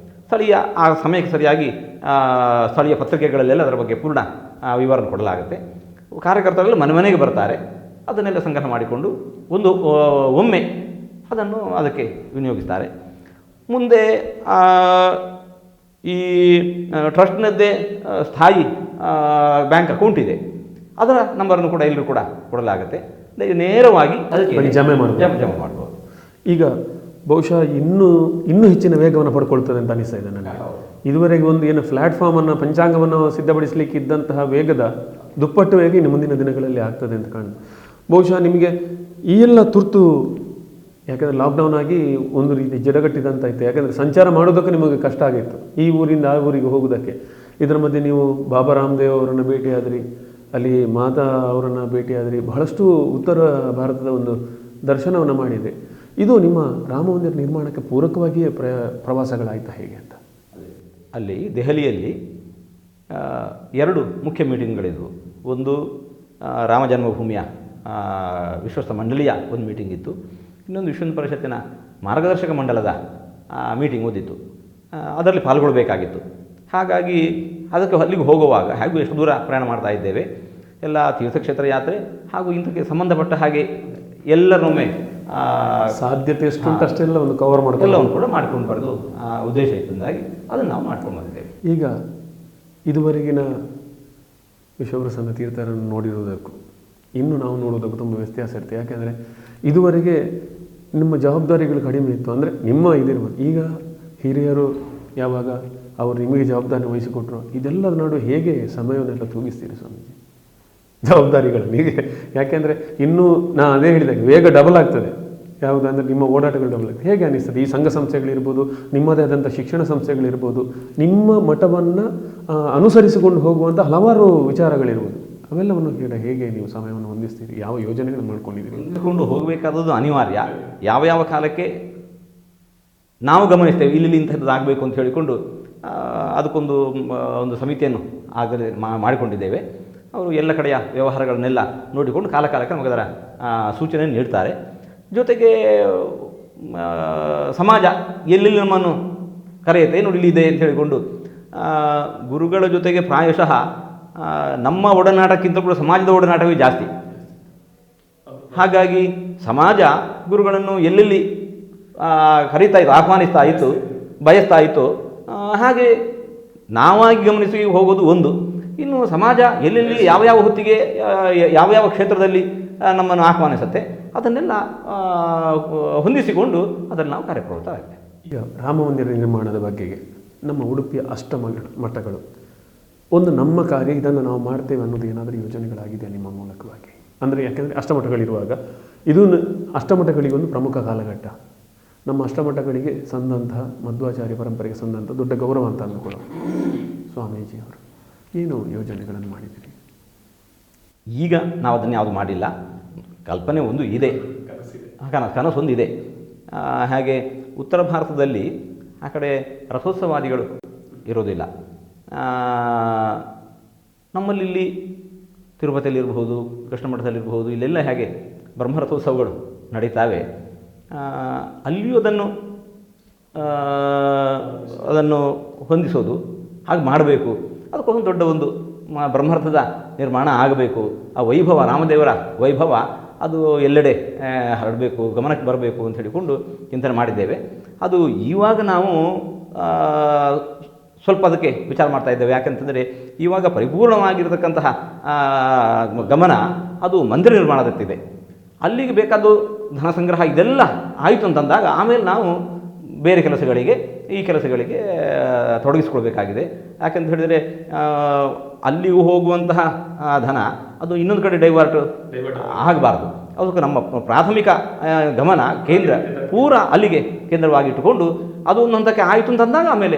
ಸ್ಥಳೀಯ ಆ ಸಮಯಕ್ಕೆ ಸರಿಯಾಗಿ ಸ್ಥಳೀಯ ಪತ್ರಿಕೆಗಳಲ್ಲೆಲ್ಲ ಅದರ ಬಗ್ಗೆ ಪೂರ್ಣ ವಿವರಣೆ ಕೊಡಲಾಗುತ್ತೆ. ಕಾರ್ಯಕರ್ತರೆಲ್ಲ ಮನೆಗೆ ಬರ್ತಾರೆ. ಅದನ್ನೆಲ್ಲ ಸಂಗ್ರಹ ಮಾಡಿಕೊಂಡು ಒಮ್ಮೆ ಅದನ್ನು ಅದಕ್ಕೆ ವಿನಿಯೋಗಿಸ್ತಾರೆ. ಮುಂದೆ ಈ ಟ್ರಸ್ಟ್ನದ್ದೇ ಸ್ಥಾಯಿ ಬ್ಯಾಂಕ್ ಅಕೌಂಟ್ ಇದೆ, ಅದರ ನಂಬರನ್ನು ಕೂಡ ಎಲ್ಲರೂ ಕೂಡ ಕೊಡಲಾಗುತ್ತೆ. ನೇರವಾಗಿ ಅದಕ್ಕೆ ಜಮೆ ಮಾಡ್ಬೋದು. ಈಗ ಬಹುಶಃ ಇನ್ನೂ ಹೆಚ್ಚಿನ ವೇಗವನ್ನು ಪಡ್ಕೊಳ್ತದೆ ಅಂತ ಅನಿಸ್ತಾ ಇದೆ ನನಗೆ. ಇದುವರೆಗೆ ಒಂದು ಏನು ಪ್ಲ್ಯಾಟ್ಫಾರ್ಮನ್ನು ಪಂಚಾಂಗವನ್ನು ಸಿದ್ಧಪಡಿಸಲಿಕ್ಕೆ ಇದ್ದಂತಹ ವೇಗದ ದುಪ್ಪಟ್ಟು ವೇಗ ಇನ್ನು ಮುಂದಿನ ದಿನಗಳಲ್ಲಿ ಆಗ್ತದೆ ಅಂತ ಕಾಣುತ್ತೆ. ಬಹುಶಃ ನಿಮಗೆ ಈ ಎಲ್ಲ ತುರ್ತು, ಯಾಕೆಂದರೆ ಲಾಕ್ಡೌನ್ ಆಗಿ ಒಂದು ರೀತಿ ಜಡಗಟ್ಟಿದಂತಾಯಿತು. ಯಾಕೆಂದರೆ ಸಂಚಾರ ಮಾಡೋದಕ್ಕೆ ನಿಮಗೆ ಕಷ್ಟ ಆಗಿತ್ತು, ಈ ಊರಿಂದ ಆ ಊರಿಗೆ ಹೋಗೋದಕ್ಕೆ. ಇದರ ಮಧ್ಯೆ ನೀವು ಬಾಬಾ ರಾಮದೇವ್ ಅವರನ್ನು ಭೇಟಿಯಾದ್ರಿ, ಅಲ್ಲಿ ಮಾತಾ ಅವರನ್ನು ಭೇಟಿಯಾದ್ರಿ, ಬಹಳಷ್ಟು ಉತ್ತರ ಭಾರತದ ಒಂದು ದರ್ಶನವನ್ನು ಮಾಡಿದೆ. ಇದು ನಿಮ್ಮ ರಾಮ ಮಂದಿರ ನಿರ್ಮಾಣಕ್ಕೆ ಪೂರಕವಾಗಿಯೇ ಪ್ರವಾಸಗಳಾಯ್ತಾ ಹೇಗೆ ಅಂತ? ಅಲ್ಲಿ ದೆಹಲಿಯಲ್ಲಿ 2 ಮುಖ್ಯ ಮೀಟಿಂಗ್ಗಳಿದ್ವು. ಒಂದು ರಾಮ ಜನ್ಮಭೂಮಿಯ ವಿಶ್ವಸ್ತ ಮಂಡಳಿಯ ಒಂದು ಮೀಟಿಂಗ್ ಇತ್ತು. ಇನ್ನೊಂದು ವಿಶ್ವ ಹಿಂದೂ ಪರಿಷತ್ತಿನ ಮಾರ್ಗದರ್ಶಕ ಮಂಡಲದ ಮೀಟಿಂಗ್ ಓದಿತ್ತು. ಅದರಲ್ಲಿ ಪಾಲ್ಗೊಳ್ಳಬೇಕಾಗಿತ್ತು. ಹಾಗಾಗಿ ಅಲ್ಲಿಗೆ ಹೋಗುವಾಗ ಹಾಗೂ ಎಷ್ಟು ದೂರ ಪ್ರಯಾಣ ಮಾಡ್ತಾ ಇದ್ದೇವೆ, ಎಲ್ಲ ತೀರ್ಥಕ್ಷೇತ್ರ ಯಾತ್ರೆ ಹಾಗೂ ಇಂಥಕ್ಕೆ ಸಂಬಂಧಪಟ್ಟ ಹಾಗೆ ಎಲ್ಲರೊಮ್ಮೆ ಸಾಧ್ಯತೆ ಎಷ್ಟುಂಟು ಅಷ್ಟೆಲ್ಲ ಒಂದು ಕವರ್ ಮಾಡ್ಕೊಂಡು ಎಲ್ಲವನ್ನು ಕೂಡ ಮಾಡ್ಕೊಂಡು ಬರೋದು ಉದ್ದೇಶ ಇತ್ತಂದಾಗಿ ಅದನ್ನು ನಾವು ಮಾಡ್ಕೊಂಡು ಬಂದಿದ್ದೇವೆ. ಈಗ ಇದುವರೆಗಿನ ವಿಶ್ವಪ್ರಸನ್ನ ತೀರ್ಥರನ್ನು ನೋಡಿರುವುದಕ್ಕೂ ಇನ್ನು ನಾವು ನೋಡೋದಕ್ಕೂ ತುಂಬ ವ್ಯತ್ಯಾಸ ಇರುತ್ತೆ. ಯಾಕೆಂದರೆ ಇದುವರೆಗೆ ನಿಮ್ಮ ಜವಾಬ್ದಾರಿಗಳು ಕಡಿಮೆ ಇತ್ತು, ಅಂದರೆ ನಿಮ್ಮ ಇದಿರ್ಬೋದು. ಈಗ ಹಿರಿಯರು ಯಾವಾಗ ಅವರು ನಿಮಗೆ ಜವಾಬ್ದಾರಿ ವಹಿಸಿಕೊಟ್ರು, ಇದೆಲ್ಲದ ನಡುವೆ ಹೇಗೆ ಸಮಯವನ್ನೆಲ್ಲ ತೂಗಿಸ್ತೀರಿ ಸ್ವಾಮೀಜಿ ಜವಾಬ್ದಾರಿಗಳನ್ನು? ಹೀಗೆ ಯಾಕೆಂದರೆ ಇನ್ನೂ ನಾನು ಅದೇ ಹೇಳಿದಾಗ ವೇಗ ಡಬಲ್ ಆಗ್ತದೆ. ಯಾವುದಂದರೆ ನಿಮ್ಮ ಓಡಾಟಗಳು ಡಬಲ್ ಆಗ್ತದೆ. ಹೇಗೆ ಅನ್ನಿಸ್ತದೆ? ಈ ಸಂಘ ಸಂಸ್ಥೆಗಳಿರ್ಬೋದು, ನಿಮ್ಮದೇ ಆದಂಥ ಶಿಕ್ಷಣ ಸಂಸ್ಥೆಗಳಿರ್ಬೋದು, ನಿಮ್ಮ ಮಠವನ್ನು ಅನುಸರಿಸಿಕೊಂಡು ಹೋಗುವಂಥ ಹಲವಾರು ವಿಚಾರಗಳಿರ್ಬೋದು, ಅವೆಲ್ಲವನ್ನು ಹೇಗೆ ನೀವು ಸಮಯವನ್ನು ಹೊಂದಿಸ್ತೀರಿ? ಯಾವ ಯೋಜನೆಗಳನ್ನು ಮಾಡ್ಕೊಂಡಿದ್ದೀರಿ? ಹೊಂದಿಕೊಂಡು ಹೋಗಬೇಕಾದದ್ದು ಅನಿವಾರ್ಯ. ಯಾವ ಕಾಲಕ್ಕೆ ನಾವು ಗಮನಿಸ್ತೇವೆ ಇಲ್ಲಿ ಇಂಥದ್ದಾಗಬೇಕು ಅಂತ ಹೇಳಿಕೊಂಡು ಅದಕ್ಕೊಂದು ಸಮಿತಿಯನ್ನು ಮಾಡಿಕೊಂಡಿದ್ದೇವೆ. ಅವರು ಎಲ್ಲ ಕಡೆಯ ವ್ಯವಹಾರಗಳನ್ನೆಲ್ಲ ನೋಡಿಕೊಂಡು ಕಾಲಕ್ಕೆ ನಮಗೆ ಅದರ ಸೂಚನೆಯನ್ನು ನೀಡ್ತಾರೆ. ಜೊತೆಗೆ ಸಮಾಜ ಎಲ್ಲೆಲ್ಲಿ ನಮ್ಮನ್ನು ಕರೆಯುತ್ತೆ, ನೋಡಿ ಇಲ್ಲಿದೆ ಅಂತ ಹೇಳಿಕೊಂಡು ಗುರುಗಳ ಜೊತೆಗೆ ಪ್ರಾಯಶಃ ನಮ್ಮ ಒಡನಾಟಕ್ಕಿಂತ ಕೂಡ ಸಮಾಜದ ಒಡನಾಟವೇ ಜಾಸ್ತಿ. ಹಾಗಾಗಿ ಸಮಾಜ ಗುರುಗಳನ್ನು ಎಲ್ಲೆಲ್ಲಿ ಕರೀತಾ ಇತ್ತು, ಆಹ್ವಾನಿಸ್ತಾ ಇತ್ತು, ಬಯಸ್ತಾ ಇತ್ತು, ಹಾಗೆ ನಾವಾಗಿ ಗಮನಿಸಿ ಹೋಗೋದು ಒಂದು. ಇನ್ನು ಸಮಾಜ ಎಲ್ಲೆಲ್ಲಿ ಯಾವ ಹೊತ್ತಿಗೆ ಯಾವ ಕ್ಷೇತ್ರದಲ್ಲಿ ನಮ್ಮನ್ನು ಆಹ್ವಾನಿಸುತ್ತೆ. ಅದನ್ನೆಲ್ಲ ಹೊಂದಿಸಿಕೊಂಡು ಅದನ್ನು ನಾವು ಕಾರ್ಯಪ್ರವೃತ್ತರಾಗ್ತೇವೆ. ಈಗ ರಾಮ ಮಂದಿರ ನಿರ್ಮಾಣದ ಬಗೆಗೆ ನಮ್ಮ ಉಡುಪಿಯ ಮಠಗಳು ಒಂದು ನಮ್ಮ ಕಾರ್ಯ ಇದನ್ನು ನಾವು ಮಾಡ್ತೇವೆ ಅನ್ನೋದು ಏನಾದರೂ ಯೋಜನೆಗಳಾಗಿದೆ ನಿಮ್ಮ ಮೂಲಕವಾಗಿ? ಅಂದರೆ ಯಾಕೆಂದರೆ ಅಷ್ಟಮಠಗಳಿರುವಾಗ ಇದು ಅಷ್ಟಮಠಗಳಿಗೊಂದು ಪ್ರಮುಖ ಕಾಲಘಟ್ಟ. ನಮ್ಮ ಅಷ್ಟಮಠಗಳಿಗೆ ಸಂದಂತಹ ಮಧ್ವಾಚಾರ್ಯ ಪರಂಪರೆಗೆ ಸಂದಂಥ ದೊಡ್ಡ ಗೌರವ ಅಂತ ಅಂದ್ಕೊಳ್ಳೋ ಸ್ವಾಮೀಜಿಯವರು ಏನು ಯೋಜನೆಗಳನ್ನು ಮಾಡಿದ್ದೀರಿ? ಈಗ ನಾವು ಅದನ್ನು ಯಾವುದು ಮಾಡಿಲ್ಲ. ಕಲ್ಪನೆ ಒಂದು ಇದೆ, ಕನಸೊಂದು ಇದೆ. ಹಾಗೆ ಉತ್ತರ ಭಾರತದಲ್ಲಿ ಆ ಕಡೆ ರಥೋತ್ಸವಾದಿಗಳು ಇರೋದಿಲ್ಲ. ನಮ್ಮಲ್ಲಿ ತಿರುಪತಿಯಲ್ಲಿರ್ಬೋದು, ಕೃಷ್ಣ ಮಠದಲ್ಲಿರ್ಬೋದು, ಇಲ್ಲೆಲ್ಲ ಹೇಗೆ ಬ್ರಹ್ಮರಥೋತ್ಸವಗಳು ನಡೀತಾವೆ. ಅಲ್ಲಿಯೂ ಅದನ್ನು ಹೊಂದಿಸೋದು, ಹಾಗೆ ಮಾಡಬೇಕು. ಅದಕ್ಕೊಂದು ದೊಡ್ಡ ಒಂದು ಬ್ರಹ್ಮರಥದ ನಿರ್ಮಾಣ ಆಗಬೇಕು. ಆ ವೈಭವ, ರಾಮದೇವರ ವೈಭವ ಅದು ಎಲ್ಲೆಡೆ ಹರಡಬೇಕು, ಗಮನಕ್ಕೆ ಬರಬೇಕು ಅಂತ ಹೇಳಿಕೊಂಡು ಚಿಂತನೆ ಮಾಡಿದ್ದೇವೆ. ಅದು ಇವಾಗ ನಾವು ಸ್ವಲ್ಪ ಅದಕ್ಕೆ ವಿಚಾರ ಮಾಡ್ತಾ ಇದ್ದೇವೆ. ಯಾಕೆಂತಂದರೆ ಇವಾಗ ಪರಿಪೂರ್ಣವಾಗಿರತಕ್ಕಂತಹ ಗಮನ ಅದು ಮಂದಿರ ನಿರ್ಮಾಣದತ್ತಿದೆ. ಅಲ್ಲಿಗೆ ಬೇಕಾದ ಧನ ಸಂಗ್ರಹ ಇದೆಲ್ಲ ಆಯಿತು ಅಂತಂದಾಗ ಆಮೇಲೆ ನಾವು ಬೇರೆ ಕೆಲಸಗಳಿಗೆ, ಈ ಕೆಲಸಗಳಿಗೆ ತೊಡಗಿಸ್ಕೊಳ್ಬೇಕಾಗಿದೆ. ಯಾಕೆಂತ ಹೇಳಿದರೆ ಅಲ್ಲಿಗೂ ಹೋಗುವಂತಹ ಧನ ಅದು ಇನ್ನೊಂದು ಕಡೆ ಡೈವರ್ಟ್ ಆಗಬಾರ್ದು. ಅದಕ್ಕೆ ನಮ್ಮ ಪ್ರಾಥಮಿಕ ಗಮನ ಕೇಂದ್ರ ಪೂರ ಅಲ್ಲಿಗೆ ಕೇಂದ್ರವಾಗಿಟ್ಟುಕೊಂಡು ಅದು ಒಂದು ಹಂತಕ್ಕೆ ಆಯಿತು ಅಂತಂದಾಗ ಆಮೇಲೆ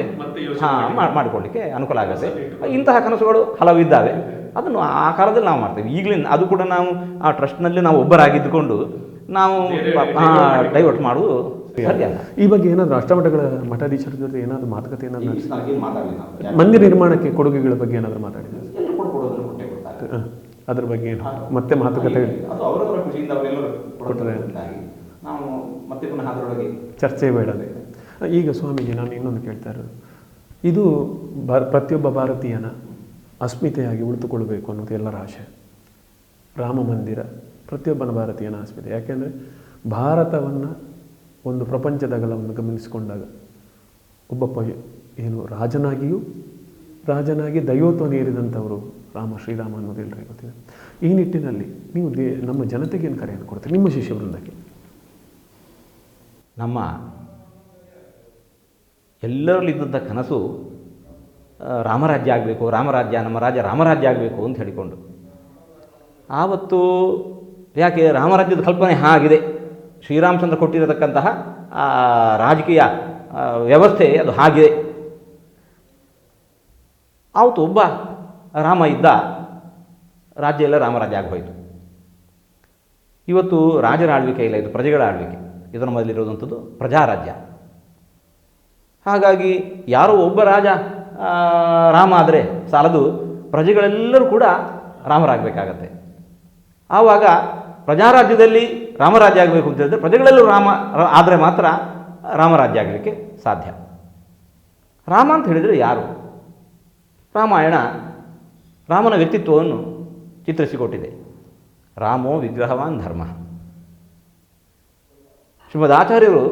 ಮಾಡಿಕೊಳ್ಳಿಕ್ಕೆ ಅನುಕೂಲ ಆಗುತ್ತೆ. ಇಂತಹ ಕನಸುಗಳು ಹಲವಿದ್ದಾವೆ. ಅದನ್ನು ಆ ಕಾಲದಲ್ಲಿ ನಾವು ಮಾಡ್ತೇವೆ. ಈಗಲೇ ಅದು ಕೂಡ ನಾವು ಆ ಟ್ರಸ್ಟ್ನಲ್ಲಿ ನಾವು ಒಬ್ಬರಾಗಿದ್ದುಕೊಂಡು ನಾವು ಡೈವರ್ಟ್ ಮಾಡುವುದು ಸರಿ ಅಲ್ಲ. ಈ ಬಗ್ಗೆ ಏನಾದರೂ ಅಷ್ಟಮಠಗಳ ಮಠಾಧೀಶರ ಜೊತೆ ಏನಾದರೂ ಮಾತುಕತೆ ಏನಾದರೂ ಮಂದಿರ ನಿರ್ಮಾಣಕ್ಕೆ ಕೊಡುಗೆಗಳ ಬಗ್ಗೆ ಏನಾದರೂ ಮಾತಾಡಿದ್ರೆ ಅದ್ರ ಬಗ್ಗೆ ಏನು ಮತ್ತೆ ಮಾತುಕತೆ ಕೊಟ್ಟರೆ ನಾವು ಮತ್ತೆ ಪುನಃ ಅದರೊಳಗೆ ಚರ್ಚೆ ಬೇಡದೆ. ಈಗ ಸ್ವಾಮೀಜಿ, ನಾನು ಇನ್ನೊಂದು ಕೇಳ್ತಾ ಇರೋದು, ಇದು ಪ್ರತಿಯೊಬ್ಬ ಭಾರತೀಯನ ಅಸ್ಮಿತೆಯಾಗಿ ಉಳಿದುಕೊಳ್ಬೇಕು ಅನ್ನೋದು ಎಲ್ಲರ ಆಶೆ. ರಾಮ ಮಂದಿರ ಪ್ರತಿಯೊಬ್ಬನ ಭಾರತೀಯನ ಅಸ್ಮಿತೆ. ಯಾಕೆಂದರೆ ಭಾರತವನ್ನು ಒಂದು ಪ್ರಪಂಚದಗಲವನ್ನು ಗಮನಿಸಿಕೊಂಡಾಗ ಒಬ್ಬ ಏನು ರಾಜನಾಗಿ ದೈವತ್ವ ನೀರಿದಂಥವರು ಶ್ರೀರಾಮ ಅನ್ನೋದು ಎಲ್ಲರಿಗೂ ಗೊತ್ತಿದೆ. ಈ ನಿಟ್ಟಿನಲ್ಲಿ ನೀವು ನಮ್ಮ ಜನತೆಗೆ ಏನು ಕರೆಯನ್ನು ಕೊಡ್ತೀರಿ, ನಿಮ್ಮ ಶಿಷ್ಯ ವೃಂದಕ್ಕೆ? ನಮ್ಮ ಎಲ್ಲರಲ್ಲಿದ್ದಂಥ ಕನಸು ರಾಮರಾಜ್ಯ ಆಗಬೇಕು, ನಮ್ಮ ರಾಜ್ಯ ರಾಮರಾಜ್ಯ ಆಗಬೇಕು ಅಂತ ಹೇಳಿಕೊಂಡು. ಆವತ್ತು ಯಾಕೆ ರಾಮರಾಜ್ಯದ ಕಲ್ಪನೆ ಹಾಗಿದೆ, ಶ್ರೀರಾಮಚಂದ್ರ ಕೊಟ್ಟಿರತಕ್ಕಂತಹ ರಾಜಕೀಯ ವ್ಯವಸ್ಥೆ ಅದು ಹಾಗಿದೆ. ಆವತ್ತು ಒಬ್ಬ ರಾಮ ಇದ್ದ, ರಾಜ್ಯ ಎಲ್ಲ ರಾಮರಾಜ್ಯ ಆಗೋಯಿತು. ಇವತ್ತು ರಾಜರ ಆಳ್ವಿಕೆ ಇಲ್ಲ, ಇದು ಪ್ರಜೆಗಳ ಆಳ್ವಿಕೆ. ಇದರ ಮೊದಲಿರೋದಂಥದ್ದು ಪ್ರಜಾರಾಜ್ಯ. ಹಾಗಾಗಿ ಯಾರೋ ಒಬ್ಬ ರಾಜ ರಾಮ ಆದರೆ ಸಾಲದು, ಪ್ರಜೆಗಳೆಲ್ಲರೂ ಕೂಡ ರಾಮರಾಗಬೇಕಾಗತ್ತೆ. ಆವಾಗ ಪ್ರಜಾರಾಜ್ಯದಲ್ಲಿ ರಾಮರಾಜ್ಯ ಆಗಬೇಕು ಅಂತ ಹೇಳಿದ್ರೆ ಪ್ರಜೆಗಳೆಲ್ಲರೂ ರಾಮ ಆದರೆ ಮಾತ್ರ ರಾಮರಾಜ್ಯ ಆಗಲಿಕ್ಕೆ ಸಾಧ್ಯ. ರಾಮ ಅಂತ ಹೇಳಿದರೆ ಯಾರು? ರಾಮಾಯಣ ರಾಮನ ವ್ಯಕ್ತಿತ್ವವನ್ನು ಚಿತ್ರಿಸಿಕೊಟ್ಟಿದೆ. ರಾಮೋ ವಿಗ್ರಹವಾನ್ ಧರ್ಮ. ಶ್ರೀಮದ್ ಆಚಾರ್ಯರು,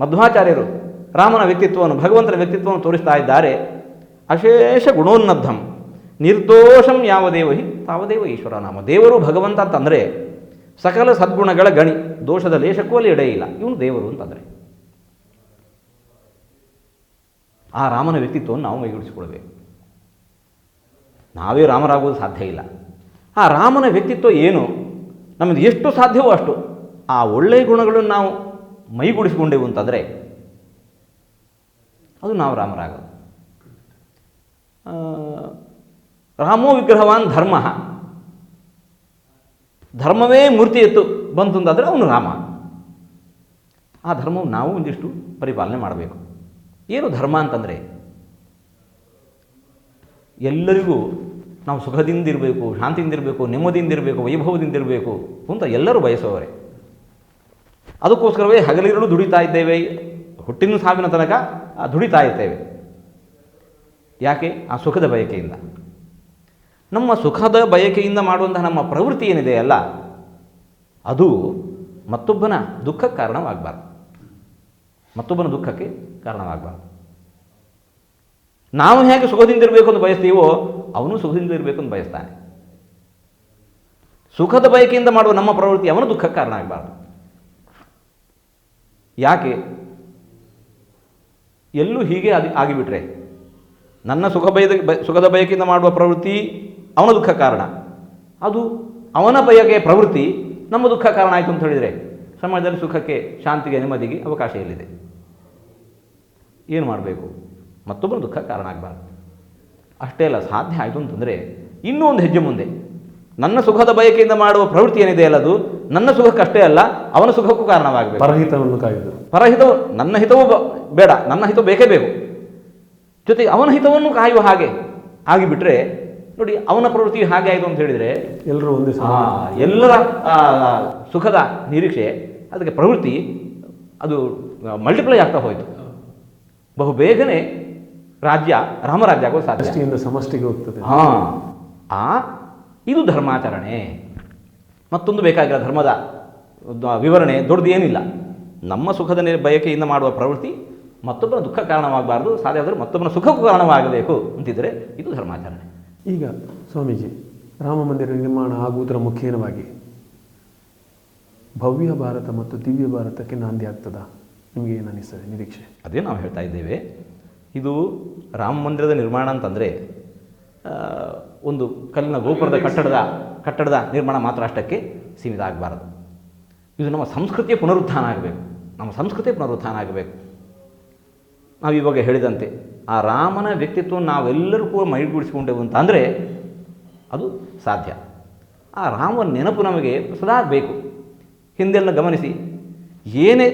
ಮಧ್ವಾಚಾರ್ಯರು ರಾಮನ ವ್ಯಕ್ತಿತ್ವವನ್ನು, ಭಗವಂತನ ವ್ಯಕ್ತಿತ್ವವನ್ನು ತೋರಿಸ್ತಾ ಇದ್ದಾರೆ. ಅಶೇಷ ಗುಣೋನ್ನದ್ಧಂ ನಿರ್ದೋಷಂ ಯಾವದೇವ ಹಿ ತಾವದೇವ ಈಶ್ವರ ನಾಮ. ದೇವರು ಭಗವಂತ ಅಂತಂದರೆ ಸಕಲ ಸದ್ಗುಣಗಳ ಗಣಿ, ದೋಷದ ಲೇಷಕ್ಕೂ ಅಲ್ಲಿ ಎಡೆ ಇಲ್ಲ. ಇವನು ದೇವರು ಅಂತಂದರೆ ಆ ರಾಮನ ವ್ಯಕ್ತಿತ್ವವನ್ನು ನಾವು ಮೈಗೂಡಿಸಿಕೊಳ್ಬೇಕು. ನಾವೇ ರಾಮರಾಗುವುದು ಸಾಧ್ಯ ಇಲ್ಲ. ಆ ರಾಮನ ವ್ಯಕ್ತಿತ್ವ ಏನು, ನಮಗೆ ಎಷ್ಟು ಸಾಧ್ಯವೋ ಅಷ್ಟು ಆ ಒಳ್ಳೆಯ ಗುಣಗಳನ್ನು ನಾವು ಮೈಗೂಡಿಸಿಕೊಂಡೆವು ಅಂತಂದರೆ ಅದು ನಾವು ರಾಮರಾಗೋದು. ರಾಮೋ ವಿಗ್ರಹವಾನ್ ಧರ್ಮ. ಧರ್ಮವೇ ಮೂರ್ತಿ ಎತ್ತು ಬಂತು ಅಂತಂದರೆ ಅವನು ರಾಮ. ಆ ಧರ್ಮವನ್ನು ನಾವು ಒಂದಿಷ್ಟು ಪರಿಪಾಲನೆ ಮಾಡಬೇಕು. ಏನು ಧರ್ಮ ಅಂತಂದರೆ ಎಲ್ಲರಿಗೂ ನಾವು ಸುಖದಿಂದಿರಬೇಕು, ಶಾಂತಿಯಿಂದಿರಬೇಕು, ನೆಮ್ಮದಿಯಿಂದಿರಬೇಕು, ವೈಭವದಿಂದಿರಬೇಕು ಅಂತ ಎಲ್ಲರೂ ಬಯಸುವವರೇ. ಅದಕ್ಕೋಸ್ಕರವೇ ಹಗಲಿರುಳು ದುಡಿತಾ ಇದ್ದೇವೆ, ಹುಟ್ಟಿನ ಸಾವಿನ ತನಕ ದುಡಿತಾ ಇರ್ತೇವೆ. ಯಾಕೆ? ಆ ಸುಖದ ಬಯಕೆಯಿಂದ. ನಮ್ಮ ಸುಖದ ಬಯಕೆಯಿಂದ ಮಾಡುವಂತಹ ನಮ್ಮ ಪ್ರವೃತ್ತಿ ಏನಿದೆಯಲ್ಲ, ಅದು ಮತ್ತೊಬ್ಬನ ದುಃಖಕ್ಕೆ ಕಾರಣವಾಗಬಾರ್ದು, ಮತ್ತೊಬ್ಬನ ದುಃಖಕ್ಕೆ ಕಾರಣವಾಗಬಾರ್ದು. ನಾವು ಹೇಗೆ ಸುಖದಿಂದಿರಬೇಕು ಅಂತ ಬಯಸ್ತೀವೋ ಅವನು ಸುಖದಿಂದಿರಬೇಕು ಅಂತ ಬಯಸ್ತಾನೆ. ಸುಖದ ಬಯಕೆಯಿಂದ ಮಾಡುವ ನಮ್ಮ ಪ್ರವೃತ್ತಿ ಅವನ ದುಃಖಕ್ಕೆ ಕಾರಣ ಆಗಬಾರ್ದು. ಯಾಕೆ? ಎಲ್ಲೂ ಹೀಗೆ ಆಗಿಬಿಟ್ರೆ ನನ್ನ ಸುಖದ ಬಯಕೆಯಿಂದ ಮಾಡುವ ಪ್ರವೃತ್ತಿ ಅವನ ದುಃಖ ಕಾರಣ, ಅದು ಅವನ ಬಯಕೆಯ ಪ್ರವೃತ್ತಿ ನಮ್ಮ ದುಃಖ ಕಾರಣ ಆಯಿತು ಅಂತ ಹೇಳಿದರೆ ಸಮಾಜದಲ್ಲಿ ಸುಖಕ್ಕೆ, ಶಾಂತಿಗೆ, ನೆಮ್ಮದಿಗೆ ಅವಕಾಶ ಎಲ್ಲಿದೆ? ಏನು ಮಾಡಬೇಕು? ಮತ್ತೊಬ್ಬನ ದುಃಖ ಕಾರಣ ಆಗಬಾರ್ದು. ಅಷ್ಟೇ ಅಲ್ಲ, ಸಾಧ್ಯ ಆಯಿತು ಅಂತಂದರೆ ಇನ್ನೂ ಒಂದು ಹೆಜ್ಜೆ ಮುಂದೆ. ನನ್ನ ಸುಖದ ಬಯಕೆಯಿಂದ ಮಾಡುವ ಪ್ರವೃತ್ತಿ ಏನಿದೆ ಅಲ್ಲ, ಅದು ನನ್ನ ಸುಖಕ್ಕಷ್ಟೇ ಅಲ್ಲ, ಅವನ ಸುಖಕ್ಕೂ ಕಾರಣವಾಗಬೇಕು. ಪರಹಿತವನ್ನು ಕಾಯುವುದು. ಪರಹಿತವು, ನನ್ನ ಹಿತವೂ ಬೇಡ, ನನ್ನ ಹಿತವು ಬೇಕೇ ಬೇಕು, ಜೊತೆಗೆ ಅವನ ಹಿತವನ್ನು ಕಾಯುವ ಹಾಗೆ ಆಗಿಬಿಟ್ರೆ ನೋಡಿ, ಅವನ ಪ್ರವೃತ್ತಿ ಹಾಗೆ ಆಯಿತು ಅಂತ ಹೇಳಿದರೆ ಎಲ್ಲರೂ ಒಂದೇ ಎಲ್ಲರ ಸುಖದ ನಿರೀಕ್ಷೆ, ಅದಕ್ಕೆ ಪ್ರವೃತ್ತಿ ಅದು ಮಲ್ಟಿಪ್ಲೈ ಆಗ್ತಾ ಹೋಯಿತು. ಬಹು ಬೇಗನೆ ರಾಜ್ಯ ರಾಮರಾಜ್ಯ ಆಗೋದು ಸಾಧ್ಯ. ಸಮಷ್ಟಿಗೆ ಹೋಗ್ತದೆ. ಇದು ಧರ್ಮಾಚರಣೆ. ಮತ್ತೊಂದು ಬೇಕಾಗಿಲ್ಲ, ಧರ್ಮದ ವಿವರಣೆ ದೊಡ್ಡದು ಏನಿಲ್ಲ. ನಮ್ಮ ಸುಖದ ಬಯಕೆಯಿಂದ ಮಾಡುವ ಪ್ರವೃತ್ತಿ ಮತ್ತೊಬ್ಬನ ದುಃಖ ಕಾರಣವಾಗಬಾರ್ದು, ಸಾಧ್ಯ ಆದರೆ ಮತ್ತೊಬ್ಬನ ಸುಖಕ್ಕೂ ಕಾರಣವಾಗಬೇಕು ಅಂತಿದ್ದರೆ ಇದು ಧರ್ಮಾಚರಣೆ. ಈಗ ಸ್ವಾಮೀಜಿ, ರಾಮ ಮಂದಿರ ನಿರ್ಮಾಣ ಆಗುವುದರ ಮುಖೇನವಾಗಿ ಭವ್ಯ ಭಾರತ ಮತ್ತು ದಿವ್ಯ ಭಾರತಕ್ಕೆ ನಾಂದಿ ಆಗ್ತದಾ? ನಿಮಗೆ ಏನು ಅನಿಸ್ತದೆ, ನಿರೀಕ್ಷೆ? ಅದೇ ನಾವು ಹೇಳ್ತಾ ಇದ್ದೇವೆ. ಇದು ರಾಮ ಮಂದಿರದ ನಿರ್ಮಾಣ ಅಂತಂದರೆ ಒಂದು ಕಲ್ಲಿನ ಗೋಪುರದ ಕಟ್ಟಡದ ನಿರ್ಮಾಣ ಮಾತ್ರ ಅಷ್ಟಕ್ಕೆ ಸೀಮಿತ ಆಗಬಾರದು. ಇದು ನಮ್ಮ ಸಂಸ್ಕೃತಿಯ ಪುನರುತ್ಥಾನ ಆಗಬೇಕು. ನಮ್ಮ ಸಂಸ್ಕೃತಿಯ ಪುನರುತ್ಥಾನ ಆಗಬೇಕು. ನಾವು ಇವಾಗ ಹೇಳಿದಂತೆ ಆ ರಾಮನ ವ್ಯಕ್ತಿತ್ವವನ್ನು ನಾವೆಲ್ಲರೂ ಕೂಡ ಮೈಗೂಡಿಸಿಕೊಂಡೆವು ಅಂತ ಅಂದರೆ ಅದು ಸಾಧ್ಯ. ಆ ರಾಮನ ನೆನಪು ನಮಗೆ ಸದಾ ಬೇಕು. ಹಿಂದೆಲ್ಲ ಗಮನಿಸಿ, ಏನೇ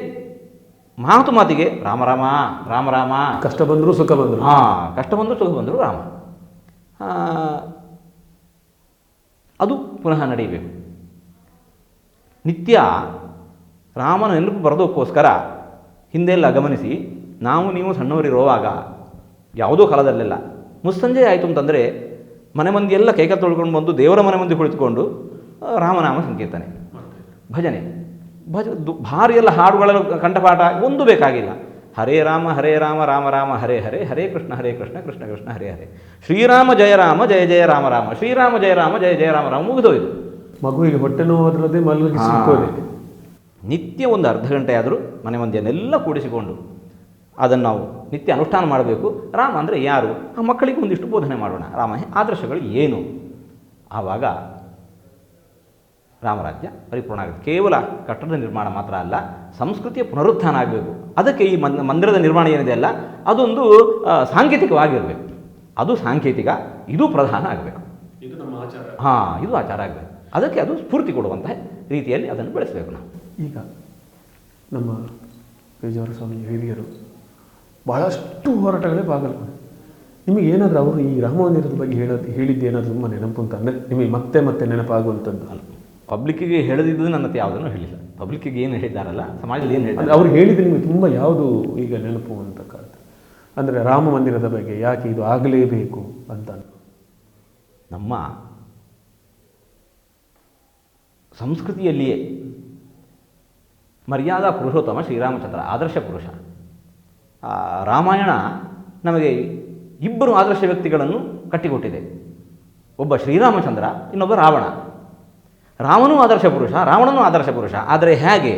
ಮಾತಿಗೆ ರಾಮ ರಾಮ ರಾಮ ರಾಮ, ಕಷ್ಟ ಬಂದರೂ ಸುಖ ಬಂದರು, ಕಷ್ಟ ಬಂದರೂ ಸುಖ ಬಂದರು ರಾಮ, ಅದು ಪುನಃ ನಡೆಯಬೇಕು. ನಿತ್ಯ ರಾಮನ ನೆನಪು ಬರೋದಕ್ಕೋಸ್ಕರ ಹಿಂದೆಲ್ಲ ಗಮನಿಸಿ, ನೀವು ಸಣ್ಣವರಿರುವಾಗ ಯಾವುದೋ ಕಾಲದಲ್ಲೆಲ್ಲ ಮುಸ್ಸಂಜೆ ಆಯಿತು ಅಂತಂದರೆ ಮನೆ ಮಂದಿಯೆಲ್ಲ ಕೈಕ ತೊಳ್ಕೊಂಡು ಬಂದು ದೇವರ ಮನೆ ಮಂದಿ ಕುಳಿತುಕೊಂಡು ರಾಮನಾಮ ಸಂಕೀರ್ತನೆ, ಭಜನೆ ಭಾರಿ ಎಲ್ಲ ಹಾಡುಗಳ ಕಂಠಪಾಠ ಒಂದು ಬೇಕಾಗಿಲ್ಲ. ಹರೇ ರಾಮ ರಾಮ ರಾಮ ಹರೇ ಹರೇ, ಹರೇ ಕೃಷ್ಣ ಕೃಷ್ಣ ಕೃಷ್ಣ ಹರೇ ಹರೇ, ಶ್ರೀರಾಮ ಜಯ ರಾಮ ರಾಮ, ಶ್ರೀರಾಮ ಜಯ ರಾಮ ರಾಮ, ಮುಗಿದೋಯ್ತು. ಮಗುವಿಗೆ ಹೊಟ್ಟೆ ನೋವಾದ್ರದೇ ಮಲಗಿಸಿಕೊಳ್ಳಿ. ನಿತ್ಯ ಒಂದು ಅರ್ಧ ಗಂಟೆ ಆದರೂ ಮನೆ ಮಂದಿಯನ್ನೆಲ್ಲ ಕೂಡಿಸಿಕೊಂಡು ಅದನ್ನು ನಾವು ನಿತ್ಯ ಅನುಷ್ಠಾನ ಮಾಡಬೇಕು. ರಾಮ ಅಂದರೆ ಯಾರು? ಆ ಮಕ್ಕಳಿಗೆ ಒಂದಿಷ್ಟು ಬೋಧನೆ ಮಾಡೋಣ. ರಾಮ ಆದರ್ಶಗಳು ಏನು? ಆವಾಗ ರಾಮರಾಜ್ಯ ಪರಿಪೂರ್ಣ ಆಗುತ್ತೆ. ಕೇವಲ ಕಟ್ಟಡದ ನಿರ್ಮಾಣ ಮಾತ್ರ ಅಲ್ಲ, ಸಂಸ್ಕೃತಿಯ ಪುನರುತ್ಥಾನ ಆಗಬೇಕು. ಅದಕ್ಕೆ ಈ ಮಂದಿರದ ನಿರ್ಮಾಣ ಏನಿದೆ ಅಲ್ಲ, ಅದೊಂದು ಸಾಂಕೇತಿಕವಾಗಿರಬೇಕು. ಅದು ಸಾಂಕೇತಿಕ, ಇದು ಪ್ರಧಾನ ಆಗಬೇಕು. ಇದು ನಮ್ಮ ಆಚಾರ. ಇದು ಆಚಾರ ಆಗಬೇಕು. ಅದಕ್ಕೆ ಅದು ಸ್ಫೂರ್ತಿ ಕೊಡುವಂತಹ ರೀತಿಯಲ್ಲಿ ಅದನ್ನು ಬೆಳೆಸಬೇಕು ನಾವು. ಈಗ ನಮ್ಮ ಪೇಜಾವರ ಸ್ವಾಮಿ ಹಿರಿಯರು ಬಹಳಷ್ಟು ಹೋರಾಟಗಳೇ ಭಾಗವಹಿಸಿದ್ದಾರೆ. ನಿಮಗೆ ಏನಾದರೂ ಅವರು ಈ ರಾಮ ಮಂದಿರದ ಬಗ್ಗೆ ಹೇಳಿದ್ದೇನಾದರೂ ತುಂಬ ನೆನಪು ಅಂತ ಅಂದರೆ ನಿಮಗೆ ಮತ್ತೆ ನೆನಪಾಗುವಂಥದ್ದು? ಅಲ್ಲ, ಪಬ್ಲಿಕ್ಕಿಗೆ ಹೇಳದಿದ್ದು ನನ್ನ ಯಾವುದನ್ನು ಹೇಳಿಲ್ಲ. ಪಬ್ಲಿಕ್ಕಿಗೆ ಏನು ಹೇಳಿದ್ದಾರಲ್ಲ, ಸಮಾಜದಲ್ಲಿ ಏನು ಹೇಳಿದ್ದಾರೆ ಅವ್ರು ಹೇಳಿದ್ದು ನಿಮಗೆ ತುಂಬ ಯಾವುದು ಈಗ ನೆನಪು ಅಂತ ಕಾಡ್ತದೆ? ಅಂದರೆ ರಾಮ ಮಂದಿರದ ಬಗ್ಗೆ ಯಾಕೆ ಇದು ಆಗಲೇಬೇಕು ಅಂತ? ನಮ್ಮ ಸಂಸ್ಕೃತಿಯಲ್ಲಿಯೇ ಮರ್ಯಾದಾ ಪುರುಷೋತ್ತಮ ಶ್ರೀರಾಮಚಂದ್ರ ಆದರ್ಶ ಪುರುಷ. ರಾಮಾಯಣ ನಮಗೆ ಇಬ್ಬರು ಆದರ್ಶ ವ್ಯಕ್ತಿಗಳನ್ನು ಕಟ್ಟಿಕೊಟ್ಟಿದೆ. ಒಬ್ಬ ಶ್ರೀರಾಮಚಂದ್ರ, ಇನ್ನೊಬ್ಬ ರಾವಣ. ರಾಮನೂ ಆದರ್ಶ ಪುರುಷ, ರಾವಣನೂ ಆದರ್ಶ ಪುರುಷ. ಆದರೆ ಹೇಗೆ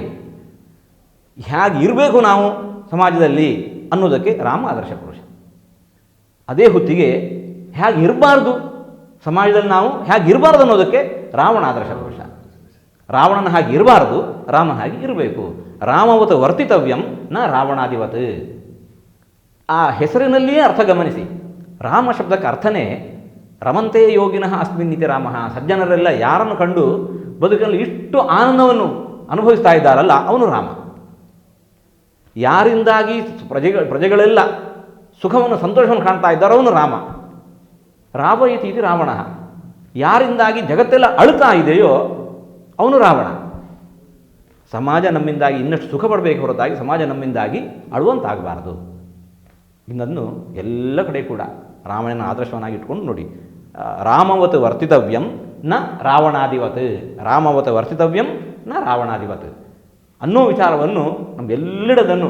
ಇರಬೇಕು ನಾವು ಸಮಾಜದಲ್ಲಿ ಅನ್ನೋದಕ್ಕೆ ರಾಮ ಆದರ್ಶ ಪುರುಷ. ಅದೇ ಹೊತ್ತಿಗೆ ಹೇಗೆ ಇರಬಾರ್ದು ಸಮಾಜದಲ್ಲಿ, ನಾವು ಹೇಗೆ ಇರಬಾರ್ದು ಅನ್ನೋದಕ್ಕೆ ರಾವಣ ಆದರ್ಶ ಪುರುಷ. ರಾವಣನ ಹಾಗೆ ಇರಬಾರ್ದು, ರಾಮನ ಹಾಗೆ ಇರಬೇಕು. ರಾಮವತ್ ವರ್ತಿತವ್ಯಂ ನ ರಾವಣಾದಿವತ್. ಆ ಹೆಸರಿನಲ್ಲಿಯೇ ಅರ್ಥ ಗಮನಿಸಿ. ರಾಮ ಶಬ್ದಕ್ಕೆ ಅರ್ಥನೇ ರಮಂತೆ ಯೋಗಿನಃ ಅಸ್ಮಿನ್ನಿತಿ ರಾಮ. ಸಜ್ಜನರೆಲ್ಲ ಯಾರನ್ನು ಕಂಡು ಬದುಕಲ್ಲಿ ಇಷ್ಟು ಆನಂದವನ್ನು ಅನುಭವಿಸ್ತಾ ಇದ್ದಾರಲ್ಲ, ಅವನು ರಾಮ. ಯಾರಿಂದಾಗಿ ಪ್ರಜೆಗಳೆಲ್ಲ ಸುಖವನ್ನು ಸಂತೋಷವನ್ನು ಕಾಣ್ತಾ ಇದ್ದಾರೋ ಅವನು ರಾಮ. ರಾಮ ಇತಿ ರಾವಣ. ಯಾರಿಂದಾಗಿ ಜಗತ್ತೆಲ್ಲ ಅಳುತ್ತಾ ಇದೆಯೋ ಅವನು ರಾವಣ. ಸಮಾಜ ನಮ್ಮಿಂದಾಗಿ ಇನ್ನಷ್ಟು ಸುಖ ಪಡಬೇಕು ಹೊರತಾಗಿ ಸಮಾಜ ನಮ್ಮಿಂದಾಗಿ ಅಳುವಂತಾಗಬಾರದು. ಇದನ್ನು ಎಲ್ಲ ಕಡೆ ಕೂಡ ರಾಮನ ಆದರ್ಶವನ್ನಾಗಿ ಇಟ್ಕೊಂಡು ನೋಡಿ. ರಾಮವತ್ ವರ್ತಿತವ್ಯಂ ನ ರಾವಣಾದಿವತ್. ರಾಮವತ್ ವರ್ತಿತವ್ಯಂ ನ ರಾವಣಾದಿವತ್ ಅನ್ನೋ ವಿಚಾರವನ್ನು ನಮ್ಗೆಲ್ಲಡದನ್ನು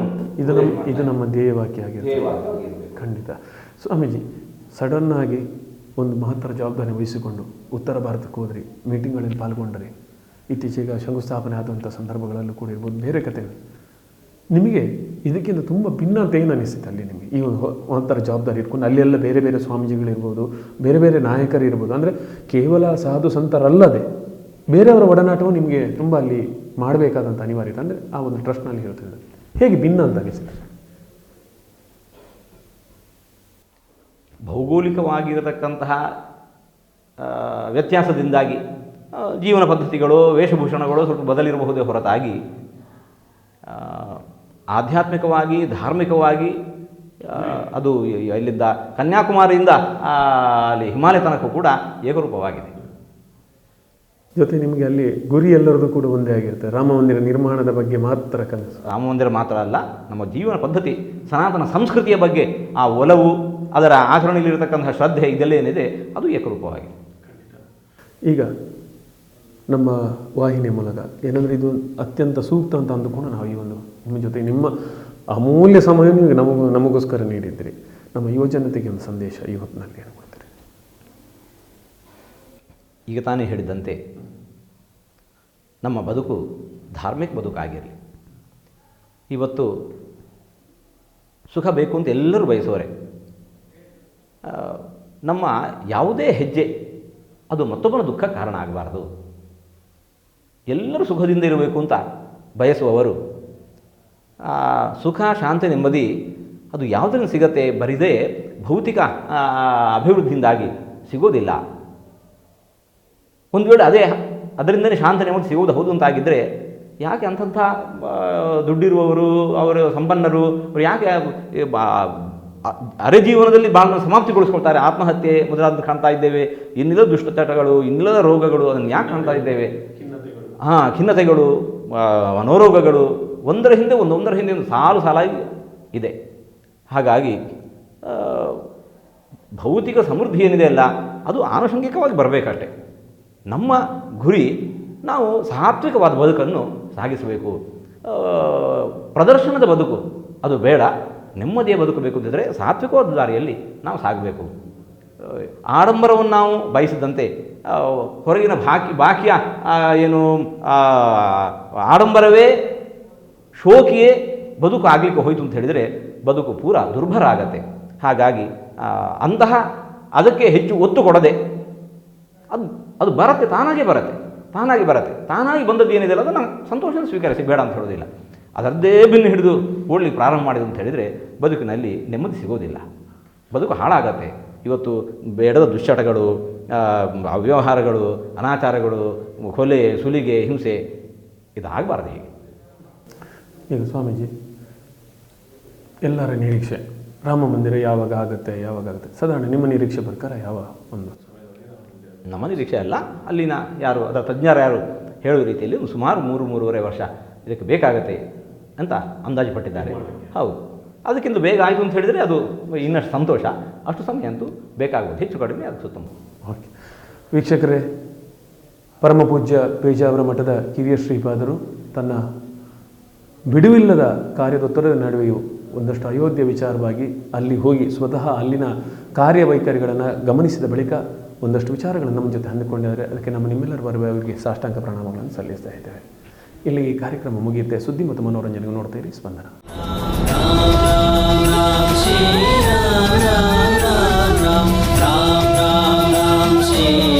ಇದು ನಮ್ಮ ಧ್ಯೇಯವಾಕ್ಯ ಆಗಿರುತ್ತೆ. ಖಂಡಿತ. ಸ್ವಾಮೀಜಿ, ಸಡನ್ನಾಗಿ ಒಂದು ಮಹತ್ತರ ಜವಾಬ್ದಾರಿ ವಹಿಸಿಕೊಂಡು ಉತ್ತರ ಭಾರತಕ್ಕೆ ಹೋದ್ರಿ, ಮೀಟಿಂಗ್ಗಳಲ್ಲಿ ಪಾಲ್ಗೊಂಡ್ರಿ, ಇತ್ತೀಚೆಗೆ ಶಂಕುಸ್ಥಾಪನೆ ಆದಂಥ ಸಂದರ್ಭಗಳಲ್ಲೂ ಕೂಡ ಇರ್ಬೋದು, ಬೇರೆ ಕಥೆಗಳು. ನಿಮಗೆ ಇದಕ್ಕಿಂತ ತುಂಬ ಭಿನ್ನ ಅಂತ ಏನು ಅನಿಸುತ್ತೆ ಅಲ್ಲಿ ನಿಮಗೆ ಈ ಒಂಥರ ಜವಾಬ್ದಾರಿ ಇಟ್ಕೊಂಡು ಅಲ್ಲೆಲ್ಲ ಬೇರೆ ಬೇರೆ ಸ್ವಾಮೀಜಿಗಳಿರ್ಬೋದು, ಬೇರೆ ಬೇರೆ ನಾಯಕರಿರ್ಬೋದು, ಅಂದರೆ ಕೇವಲ ಸಾಧು ಸಂತರಲ್ಲದೆ ಬೇರೆಯವರ ಒಡನಾಟವು ನಿಮಗೆ ತುಂಬ ಅಲ್ಲಿ ಮಾಡಬೇಕಾದಂಥ ಅನಿವಾರ್ಯತೆ, ಅಂದರೆ ಆ ಒಂದು ಟ್ರಸ್ಟ್ನಲ್ಲಿ ಹೇಳ್ತಿದ್ದೆ, ಹೇಗೆ ಭಿನ್ನ ಅಂತ ಅನಿಸುತ್ತೆ? ಭೌಗೋಳಿಕವಾಗಿರತಕ್ಕಂತಹ ವ್ಯತ್ಯಾಸದಿಂದಾಗಿ ಜೀವನ ಪದ್ಧತಿಗಳು, ವೇಷಭೂಷಣಗಳು ಸ್ವಲ್ಪ ಬದಲಿರಬಹುದೇ ಹೊರತಾಗಿ ಆಧ್ಯಾತ್ಮಿಕವಾಗಿ, ಧಾರ್ಮಿಕವಾಗಿ ಅದು ಇಲ್ಲಿದ್ದ ಕನ್ಯಾಕುಮಾರಿಯಿಂದ ಅಲ್ಲಿ ಹಿಮಾಲಯ ತನಕ ಕೂಡ ಏಕರೂಪವಾಗಿದೆ. ಜೊತೆ ನಿಮಗೆ ಅಲ್ಲಿ ಗುರಿ ಎಲ್ಲರದು ಕೂಡ ಒಂದೇ ಆಗಿರುತ್ತೆ, ರಾಮ ಮಂದಿರ ನಿರ್ಮಾಣದ ಬಗ್ಗೆ ಮಾತ್ರ ಕನಸು. ರಾಮ ಮಂದಿರ ಮಾತ್ರ ಅಲ್ಲ, ನಮ್ಮ ಜೀವನ ಪದ್ಧತಿ, ಸನಾತನ ಸಂಸ್ಕೃತಿಯ ಬಗ್ಗೆ ಆ ಒಲವು, ಅದರ ಆಚರಣೆಯಲ್ಲಿರತಕ್ಕಂತಹ ಶ್ರದ್ಧೆ, ಇದೆಲ್ಲ ಏನಿದೆ ಅದು ಏಕರೂಪವಾಗಿದೆ. ಈಗ ನಮ್ಮ ವಾಹಿನಿಯ ಮೂಲಕ ಏನಂದರೆ ಇದು ಅತ್ಯಂತ ಸೂಕ್ತ ಅಂತ ಅಂದುಕೊಂಡು ನಾವು ಈ ಒಂದು ನಿಮ್ಮ ಜೊತೆ ನಿಮ್ಮ ಅಮೂಲ್ಯ ಸಮಯ ನಮಗೋಸ್ಕರ ನೀಡಿದ್ದೀರಿ. ನಮ್ಮ ಯುವಜನತೆಗೆ ಒಂದು ಸಂದೇಶ ಈ ಹೊತ್ತಿನಲ್ಲಿ ಏನು ಮಾಡ್ತೀರಿ? ಈಗ ತಾನೇ ಹೇಳಿದಂತೆ ನಮ್ಮ ಬದುಕು ಧಾರ್ಮಿಕ ಬದುಕಾಗಿರಲಿ. ಇವತ್ತು ಸುಖ ಬೇಕು ಅಂತ ಎಲ್ಲರೂ ಬಯಸುವರೆ. ನಮ್ಮ ಯಾವುದೇ ಹೆಜ್ಜೆ ಅದು ಮತ್ತೊಬ್ಬನ ದುಃಖ ಕಾರಣ ಆಗಬಾರ್ದು. ಎಲ್ಲರೂ ಸುಖದಿಂದ ಇರಬೇಕು ಅಂತ ಬಯಸುವವರು ಸುಖ, ಶಾಂತಿ, ನೆಮ್ಮದಿ ಅದು ಯಾವುದರಿಂದ ಸಿಗತ್ತೆ? ಬರಿದೇ ಭೌತಿಕ ಅಭಿವೃದ್ಧಿಯಿಂದಾಗಿ ಸಿಗೋದಿಲ್ಲ. ಒಂದು ವೇಳೆ ಅದರಿಂದಲೇ ಶಾಂತಿ ನೆಮ್ಮದಿ ಸಿಗೋದು ಹೌದು ಅಂತಾಗಿದ್ದರೆ ಯಾಕೆ ಅಂಥಂಥ ದುಡ್ಡಿರುವವರು, ಅವರು ಸಂಪನ್ನರು, ಅವರು ಯಾಕೆ ಅರೆ ಜೀವನದಲ್ಲಿ ಭಾಳ ಸಮಾಪ್ತಿಗೊಳಿಸ್ಕೊಳ್ತಾರೆ? ಆತ್ಮಹತ್ಯೆ ಮೊದಲಾದ ಕಾಣ್ತಾ ಇದ್ದೇವೆ, ಇನ್ನಿಲ್ಲದ ದುಷ್ಟಚಟಗಳು, ಇನ್ನಿಲ್ಲದ ರೋಗಗಳು, ಅದನ್ನು ಯಾಕೆ ಕಾಣ್ತಾ ಇದ್ದೇವೆ? ಖಿನ್ನತೆಗಳು, ಮನೋರೋಗಗಳು ಒಂದರ ಹಿಂದೆ ಒಂದು ಸಾಲಾಗಿ ಇದೆ. ಹಾಗಾಗಿ ಭೌತಿಕ ಸಮೃದ್ಧಿ ಏನಿದೆ ಅಲ್ಲ, ಅದು ಆನುಷಂಗಿಕವಾಗಿ ಬರಬೇಕಷ್ಟೆ. ನಮ್ಮ ಗುರಿ ನಾವು ಸಾತ್ವಿಕವಾದ ಬದುಕನ್ನು ಸಾಗಿಸಬೇಕು. ಪ್ರದರ್ಶನದ ಬದುಕು ಅದು ಬೇಡ, ನೆಮ್ಮದಿಯ ಬದುಕು ಬೇಕು ಅಂತಿದ್ದರೆ ಸಾತ್ವಿಕವಾದ ದಾರಿಯಲ್ಲಿ ನಾವು ಸಾಗಬೇಕು. ಆಡಂಬರವನ್ನು ನಾವು ಬಯಸಿದಂತೆ ಹೊರಗಿನ ಬಾಕಿಯ ಏನು ಆಡಂಬರವೇ ಶೋಕಿಯೇ ಬದುಕು ಆಗಲಿಕ್ಕೆ ಹೋಯಿತು ಅಂತ ಹೇಳಿದರೆ ಬದುಕು ಪೂರ ದುರ್ಭರ ಆಗತ್ತೆ. ಹಾಗಾಗಿ ಅದಕ್ಕೆ ಹೆಚ್ಚು ಒತ್ತು ಕೊಡದೆ ಅದು ಬರುತ್ತೆ, ತಾನಾಗಿ ಬರುತ್ತೆ. ತಾನಾಗಿ ಬಂದದ್ದು ಏನಿದೆ ಅಲ್ಲ ಅದನ್ನು ಸಂತೋಷದಿಂದ ಸ್ವೀಕರಿಸಿ, ಬೇಡ ಅಂತ ಹೇಳೋದಿಲ್ಲ. ಅದರದ್ದೇ ಬೆನ್ನು ಹಿಡಿದು ಓಡಲಿಕ್ಕೆ ಪ್ರಾರಂಭ ಮಾಡಿದೆ ಅಂತ ಹೇಳಿದರೆ ಬದುಕಿನಲ್ಲಿ ನೆಮ್ಮದಿ ಸಿಗೋದಿಲ್ಲ, ಬದುಕು ಹಾಳಾಗತ್ತೆ. ಇವತ್ತು ಬೇಡದ ದುಶ್ಚಟಗಳು, ಅವ್ಯವಹಾರಗಳು, ಅನಾಚಾರಗಳು, ಕೊಲೆ, ಸುಲಿಗೆ, ಹಿಂಸೆ ಇದಾಗಬಾರ್ದು. ಹೀಗೆ ಈಗ ಸ್ವಾಮೀಜಿ, ಎಲ್ಲರ ನಿರೀಕ್ಷೆ ರಾಮ ಮಂದಿರ ಯಾವಾಗ ಆಗುತ್ತೆ? ಸಾಧಾರಣ ನಿಮ್ಮ ನಿರೀಕ್ಷೆ ಪ್ರಕಾರ ಯಾವ ಒಂದು? ನಮ್ಮ ನಿರೀಕ್ಷೆ ಅಲ್ಲ, ಅಲ್ಲಿನ ಯಾರು ಅದರ ತಜ್ಞರು ಯಾರು ಹೇಳುವ ರೀತಿಯಲ್ಲಿ ಸುಮಾರು 3-3.5 ವರ್ಷ ಇದಕ್ಕೆ ಬೇಕಾಗತ್ತೆ ಅಂತ ಅಂದಾಜು ಪಟ್ಟಿದ್ದಾರೆ. ಹೌದು, ಅದಕ್ಕಿಂತ ಬೇಗ ಆಯಿತು ಅಂತ ಹೇಳಿದರೆ ಅದು ಇನ್ನಷ್ಟು ಸಂತೋಷ. ಅಷ್ಟು ಸಮಯ ಅಂತೂ ಬೇಕಾಗ್ಬೋದು, ಹೆಚ್ಚು ಕಡಿಮೆ ಅದು ಸುತ್ತಮುತ್ತ. ಓಕೆ ವೀಕ್ಷಕರೇ, ಪರಮ ಪೂಜ್ಯ ಪೇಜಾವರ ಮಠದ ಕಿರಿಯ ಶ್ರೀಪಾದರು ತನ್ನ ಬಿಡುವಿಲ್ಲದ ಕಾರ್ಯದೊತ್ತಡದ ನಡುವೆಯೂ ಒಂದಷ್ಟು ಅಯೋಧ್ಯೆ ವಿಚಾರವಾಗಿ ಅಲ್ಲಿ ಹೋಗಿ ಸ್ವತಃ ಅಲ್ಲಿನ ಕಾರ್ಯವೈಖರಿಗಳನ್ನು ಗಮನಿಸಿದ ಬಳಿಕ ಒಂದಷ್ಟು ವಿಚಾರಗಳನ್ನು ನಮ್ಮ ಜೊತೆ ಹಂಚಿಕೊಂಡಿದ್ದಾರೆ. ಅದಕ್ಕೆ ನಿಮ್ಮೆಲ್ಲರ ಅವರಿಗೆ ಸಾಷ್ಟಾಂಗ ಪ್ರಣಾಮಗಳನ್ನು ಸಲ್ಲಿಸ್ತಾ ಇದ್ದೇವೆ. ಇಲ್ಲಿ ಈ ಕಾರ್ಯಕ್ರಮ ಮುಗಿಯುತ್ತೆ. ಸುದ್ದಿ ಮತ್ತು ಮನೋರಂಜನೆಗೆ ನೋಡ್ತಾ ಇರಿ ಸ್ಪಂದನ. Ram Ram Ram Ram Ram Ram Ram Ram